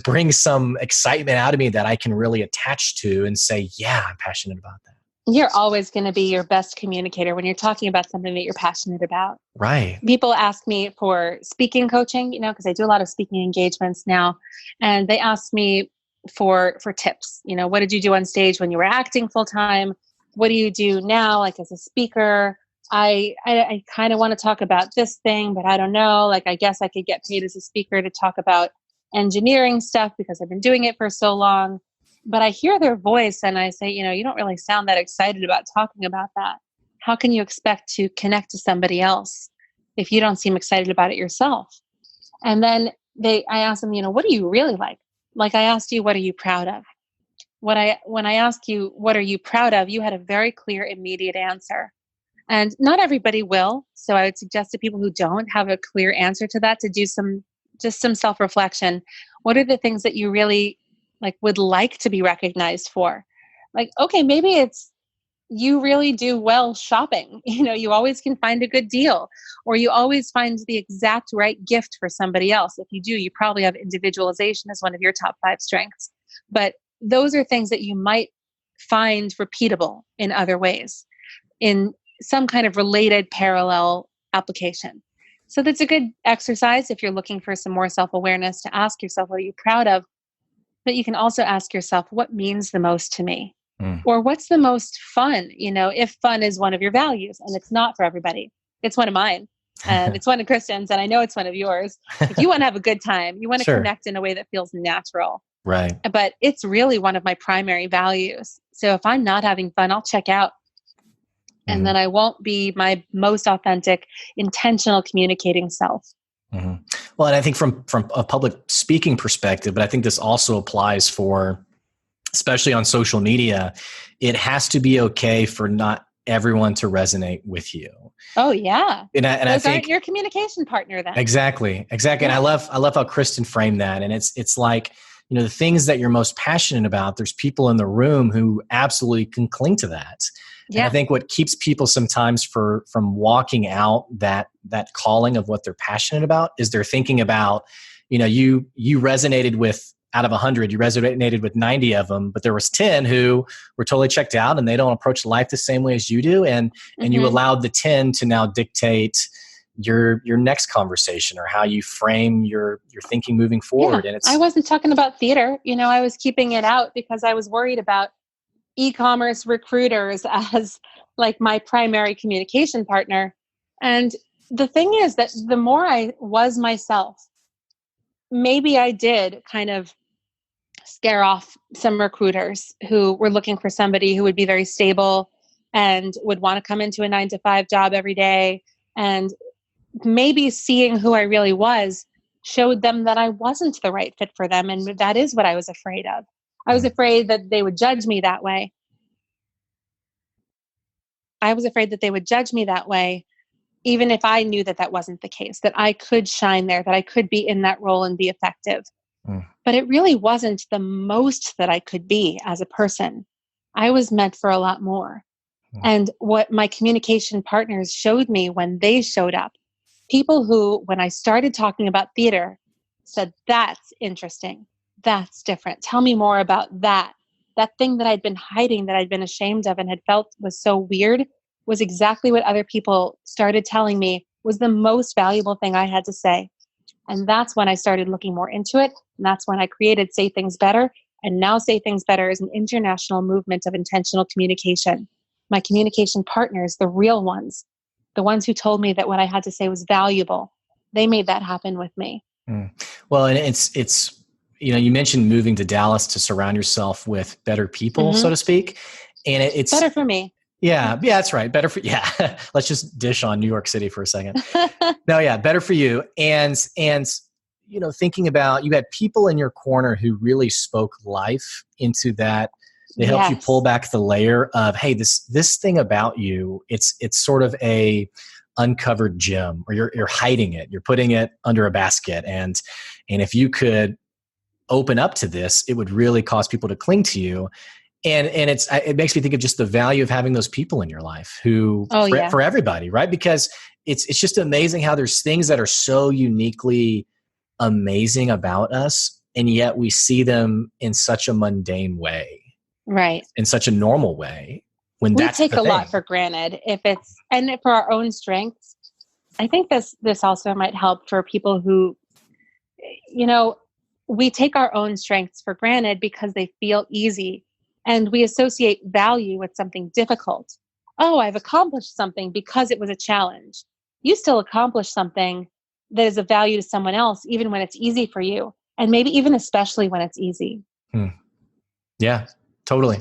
brings some excitement out of me that I can really attach to and say, I'm passionate about that. You're always going to be your best communicator when you're talking about something that you're passionate about. Right. People ask me for speaking coaching, because I do a lot of speaking engagements now. And they ask me for tips. What did you do on stage when you were acting full time? What do you do now, like as a speaker? I kind of want to talk about this thing, but I don't know. Like, I guess I could get paid as a speaker to talk about engineering stuff because I've been doing it for so long. But I hear their voice and I say, you don't really sound that excited about talking about that. How can you expect to connect to somebody else if you don't seem excited about it yourself? And then I ask them, what do you really like? Like I asked you, what are you proud of? When I ask you, what are you proud of? You had a very clear, immediate answer. And not everybody will. So I would suggest to people who don't have a clear answer to that to do some self-reflection. What are the things that you really would like to be recognized for? Like, okay, maybe it's you really do well shopping. You always can find a good deal, or you always find the exact right gift for somebody else. If you do, you probably have individualization as one of your top 5 strengths. But those are things that you might find repeatable in other ways, in some kind of related parallel application. So that's a good exercise if you're looking for some more self-awareness, to ask yourself, what are you proud of? But you can also ask yourself, what means the most to me? Or what's the most fun? If fun is one of your values, and it's not for everybody, it's one of mine, and it's one of Kristen's, and I know it's one of yours. If you want to have a good time, you want to connect in a way that feels natural. Right. But it's really one of my primary values. So if I'm not having fun, I'll check out. And then I won't be my most authentic, intentional communicating self. hmm Well, and I think from a public speaking perspective, but I think this also applies for, especially on social media, it has to be okay for not everyone to resonate with you. Oh yeah. And I Those aren't think your communication partner then. exactly. And Yeah. I love how Kristen framed that. And it's like, the things that you're most passionate about, there's people in the room who absolutely can cling to that. And I Yeah. think what keeps people sometimes from walking out that calling of what they're passionate about is they're thinking about, you resonated with, out of 100, you resonated with 90 of them, but there was 10 who were totally checked out and they don't approach life the same way as you do. And you allowed the 10 to now dictate your next conversation or how you frame your thinking moving forward. Yeah. And I wasn't talking about theater. I was keeping it out because I was worried about e-commerce recruiters as like my primary communication partner. And the thing is that the more I was myself, maybe I did kind of scare off some recruiters who were looking for somebody who would be very stable and would want to come into a 9-to-5 job every day. And maybe seeing who I really was showed them that I wasn't the right fit for them. And that is what I was afraid of. I was afraid that they would judge me that way. I was afraid that they would judge me that way, even if I knew that that wasn't the case, that I could shine there, that I could be in that role and be effective. But it really wasn't the most that I could be as a person. I was meant for a lot more. And what my communication partners showed me when they showed up, people who, when I started talking about theater, said, that's interesting. That's different. Tell me more about that. That thing that I'd been hiding, that I'd been ashamed of and had felt was so weird, was exactly what other people started telling me was the most valuable thing I had to say. And that's when I started looking more into it. And that's when I created Say Things Better. And now Say Things Better is an international movement of intentional communication. My communication partners, the real ones, the ones who told me that what I had to say was valuable, they made that happen with me. Well, and it's you mentioned moving to Dallas to surround yourself with better people, so to speak. And it's better for me. Yeah, that's right. Better for, yeah. Let's just dish on New York City for a second. No, yeah, better for you. And thinking about, you had people in your corner who really spoke life into that. They helped you pull back the layer of, hey, this thing about you, it's sort of a uncovered gem, or you're hiding it. You're putting it under a basket. And if you could open up to this, it would really cause people to cling to you. And it makes me think of just the value of having those people in your life who, for everybody, right? Because it's just amazing how there's things that are so uniquely amazing about us, and yet we see them in such a mundane way, right? In such a normal way. When we take a lot for granted, and for our own strengths. I think this also might help for people who, we take our own strengths for granted because they feel easy. And we associate value with something difficult. Oh, I've accomplished something because it was a challenge. You still accomplish something that is of value to someone else, even when it's easy for you. And maybe even especially when it's easy. Yeah, totally.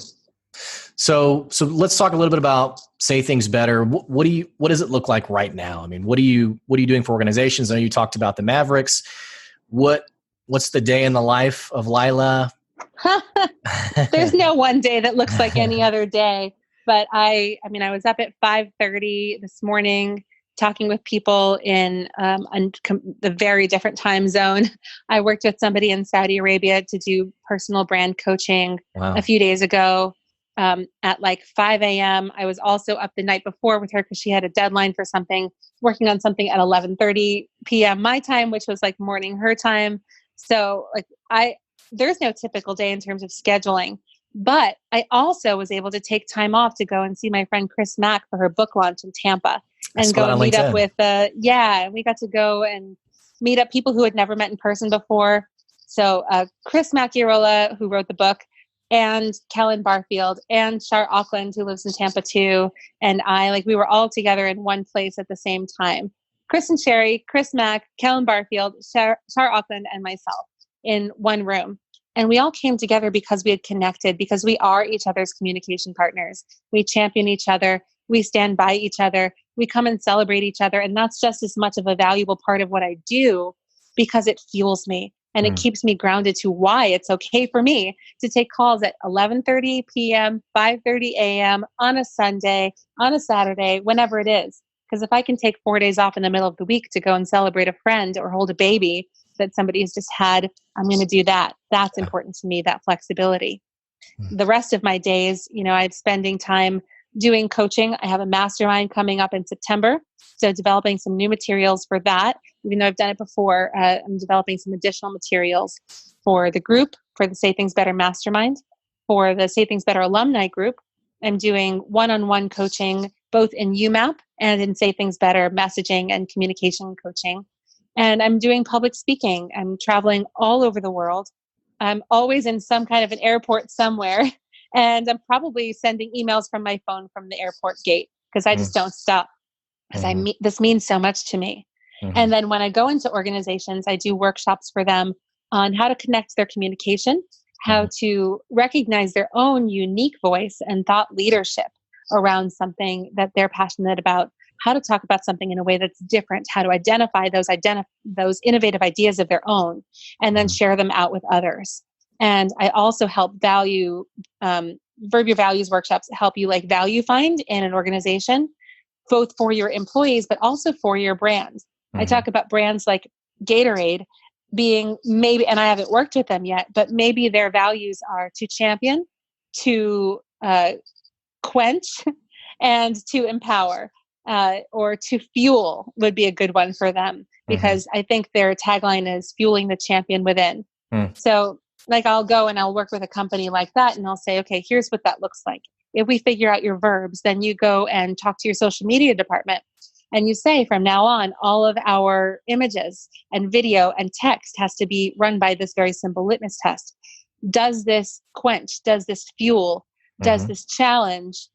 So let's talk a little bit about Say Things Better. What does it look like right now? I mean, what are you doing for organizations? I know you talked about the Mavericks. What's the day in the life of Lila? There's no one day that looks like any other day, but I was up at 5:30 this morning talking with people in the very different time zone. I worked with somebody in Saudi Arabia to do personal brand coaching a few days ago at like 5 a.m. I was also up the night before with her because she had a deadline for something, working on something at 11:30 p.m. my time, which was like morning her time. So there's no typical day in terms of scheduling, but I also was able to take time off to go and see my friend Chris Mack for her book launch in Tampa and go and meet up with, we got to go and meet up people who had never met in person before. So Chris Macchiarola, who wrote the book, and Kellen Barfield and Shar Auckland, who lives in Tampa too. And we were all together in one place at the same time. Chris and Sherry, Chris Mack, Kellen Barfield, Shar Auckland, and myself in one room. And we all came together because we had connected, because we are each other's communication partners. We champion each other. We stand by each other. We come and celebrate each other. And that's just as much of a valuable part of what I do because it fuels me and it keeps me grounded to why it's okay for me to take calls at 11:30 p.m., 5:30 a.m. on a Sunday, on a Saturday, whenever it is. Because if I can take 4 days off in the middle of the week to go and celebrate a friend or hold a baby that somebody has just had, I'm going to do that. That's important to me, that flexibility. The rest of my days, I'm spending time doing coaching. I have a mastermind coming up in September. So developing some new materials for that. Even though I've done it before, I'm developing some additional materials for the group, for the Say Things Better Mastermind, for the Say Things Better alumni group. I'm doing one-on-one coaching, both in UMAP and in Say Things Better messaging and communication coaching. And I'm doing public speaking. I'm traveling all over the world. I'm always in some kind of an airport somewhere. And I'm probably sending emails from my phone from the airport gate because I just don't stop. Because this means so much to me. And then when I go into organizations, I do workshops for them on how to connect their communication, how to recognize their own unique voice and thought leadership around something that they're passionate about, how to talk about something in a way that's different, how to identify those innovative ideas of their own, and then share them out with others. And I also help Verb Your Values workshops help you value find in an organization, both for your employees, but also for your brands. I talk about brands like Gatorade being maybe, and I haven't worked with them yet, but maybe their values are to champion, to quench, and to empower, or to fuel would be a good one for them, because I think their tagline is fueling the champion within. So I'll go and I'll work with a company like that and I'll say, okay, here's what that looks like. If we figure out your verbs, then you go and talk to your social media department and you say, from now on, all of our images and video and text has to be run by this very simple litmus test. Does this quench? Does this fuel? Does this challenge?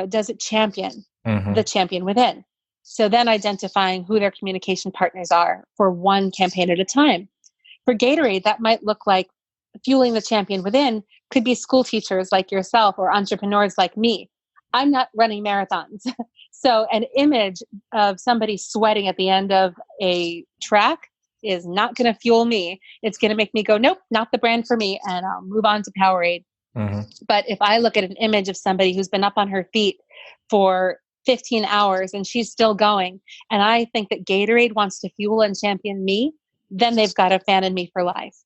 Does it champion the champion within? So then identifying who their communication partners are for one campaign at a time. For Gatorade, that might look like fueling the champion within could be school teachers like yourself or entrepreneurs like me. I'm not running marathons. So an image of somebody sweating at the end of a track is not going to fuel me. It's going to make me go, nope, not the brand for me. And I'll move on to Powerade. But if I look at an image of somebody who's been up on her feet for 15 hours and she's still going, and I think that Gatorade wants to fuel and champion me, then they've got a fan in me for life.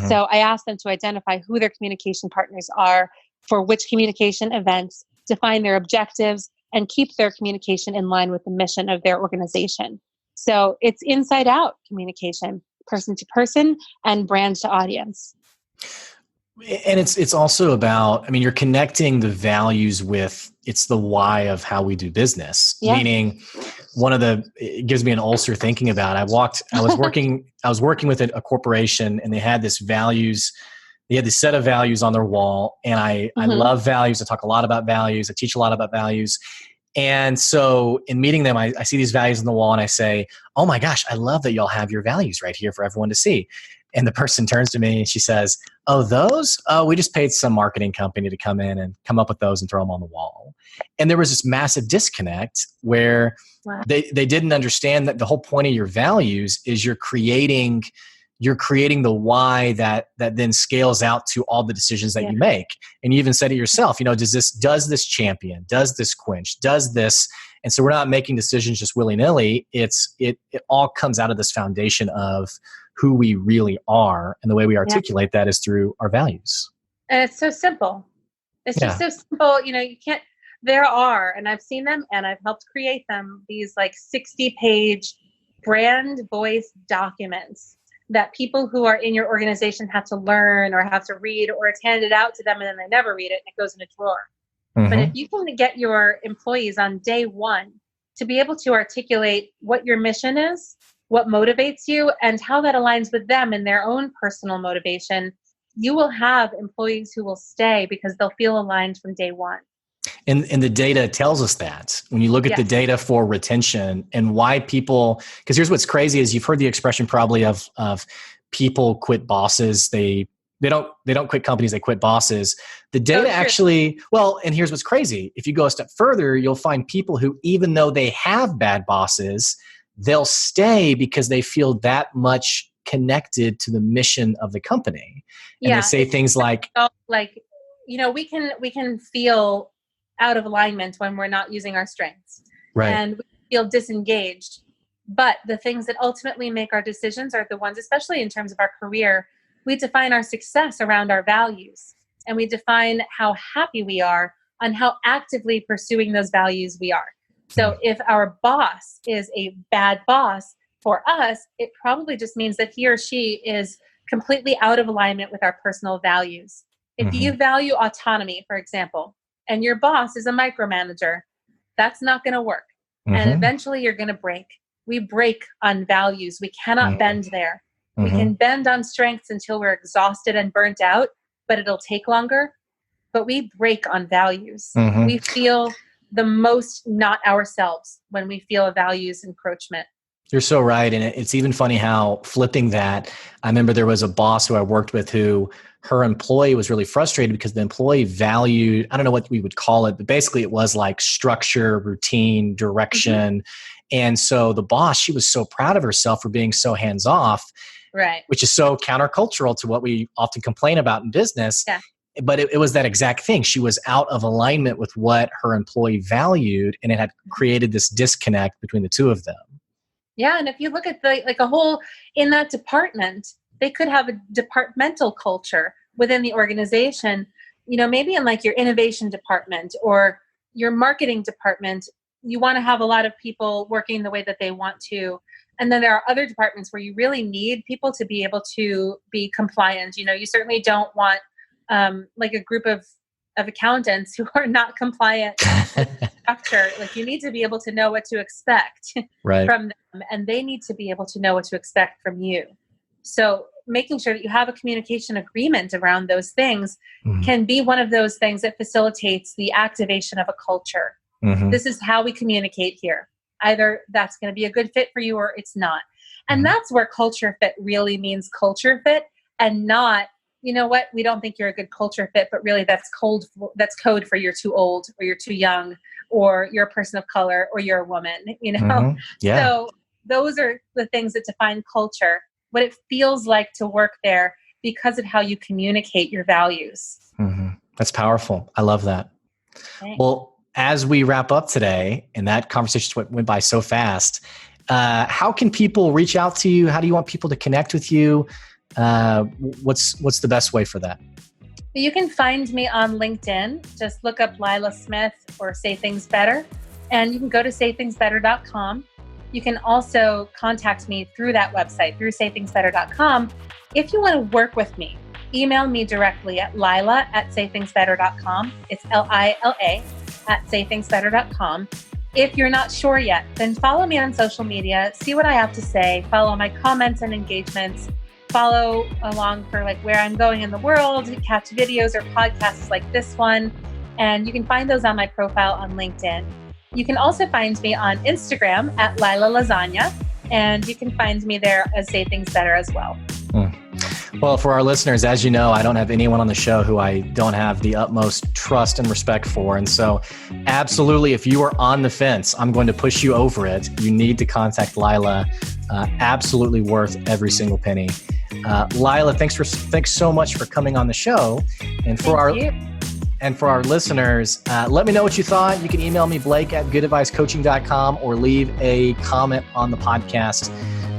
So I ask them to identify who their communication partners are for which communication events, define their objectives, and keep their communication in line with the mission of their organization. So it's inside out communication, person to person and brand to audience. And it's also about, you're connecting the values with, it's the why of how we do business. Meaning it gives me an ulcer thinking about, I was working with a corporation and they had this set of values on their wall. And I love values. I talk a lot about values. I teach a lot about values. And so in meeting them, I see these values on the wall and I say, oh my gosh, I love that y'all have your values right here for everyone to see. And the person turns to me and she says, oh, those? Oh, we just paid some marketing company to come in and come up with those and throw them on the wall. And there was this massive disconnect where they didn't understand that the whole point of your values is you're creating the why that then scales out to all the decisions that you make. And you even said it yourself, does this champion, does this quench, does this? And so we're not making decisions just willy-nilly. It all comes out of this foundation of who we really are. And the way we articulate that is through our values. And it's so simple. It's just so simple. You can't, there are, and I've seen them and I've helped create them, these 60-page brand voice documents that people who are in your organization have to learn or have to read, or it's handed out to them and then they never read it and it goes in a drawer. But if you can get your employees on day one to be able to articulate what your mission is, what motivates you, and how that aligns with them and their own personal motivation, you will have employees who will stay because they'll feel aligned from day one. And the data tells us that. When you look at the data for retention and why people, because here's what's crazy is you've heard the expression probably of people quit bosses. They They don't quit companies, they quit bosses. The data and here's what's crazy. If you go a step further, you'll find people who, even though they have bad bosses, they'll stay because they feel that much connected to the mission of the company. And they say things like, we can feel out of alignment when we're not using our strengths. Right. And we feel disengaged. But the things that ultimately make our decisions are the ones, especially in terms of our career, we define our success around our values. And we define how happy we are on how actively pursuing those values we are. So if our boss is a bad boss, for us, it probably just means that he or she is completely out of alignment with our personal values. If you value autonomy, for example, and your boss is a micromanager, that's not going to work. And eventually you're going to break. We break on values. We cannot bend there. We can bend on strengths until we're exhausted and burnt out, but it'll take longer. But we break on values. We feel the most not ourselves when we feel a values encroachment. You're so right. And it's even funny how flipping that, I remember there was a boss who I worked with who her employee was really frustrated because the employee valued, I don't know what we would call it, but basically it was like structure, routine, direction. And so the boss, she was so proud of herself for being so hands off, right? Which is so countercultural to what we often complain about in business. Yeah. But it was that exact thing. She was out of alignment with what her employee valued, and it had created this disconnect between the two of them. Yeah, and if you look at in that department, they could have a departmental culture within the organization. Maybe in like your innovation department or your marketing department, you want to have a lot of people working the way that they want to. And then there are other departments where you really need people to be able to be compliant. You certainly don't want like a group of accountants who are not compliant with structure. Like you need to be able to know what to expect from them, and they need to be able to know what to expect from you. So making sure that you have a communication agreement around those things can be one of those things that facilitates the activation of a culture. This is how we communicate here. Either that's going to be a good fit for you or it's not. And that's where culture fit really means culture fit, and not, you know what, we don't think you're a good culture fit, but really that's code for you're too old or you're too young or you're a person of color or you're a woman, Yeah. So those are the things that define culture, what it feels like to work there because of how you communicate your values. That's powerful. I love that. Thanks. Well, as we wrap up today, and that conversation went by so fast, how can people reach out to you? How do you want people to connect with you? What's the best way for that? You can find me on LinkedIn. Just look up Lila Smith or Say Things Better, and you can go to saythingsbetter.com. You can also contact me through that website, through saythingsbetter.com. If you want to work with me, email me directly at lila@saythingsbetter.com. It's LILA @saythingsbetter.com. If you're not sure yet, then follow me on social media, see what I have to say, follow my comments and engagements, follow along for like where I'm going in the world, catch videos or podcasts like this one. And you can find those on my profile on LinkedIn. You can also find me on Instagram at Lila Lasagna, and you can find me there as Say Things Better as well. Well, for our listeners, as you know, I don't have anyone on the show who I don't have the utmost trust and respect for. And so absolutely, if you are on the fence, I'm going to push you over it. You need to contact Lila. Absolutely worth every single penny. Lila, thanks so much for coming on the show. And for our listeners, let me know what you thought. You can email me, blake@goodadvicecoaching.com, or leave a comment on the podcast.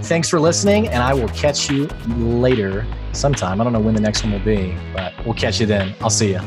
Thanks for listening, and I will catch you later sometime. I don't know when the next one will be, but we'll catch you then. I'll see you.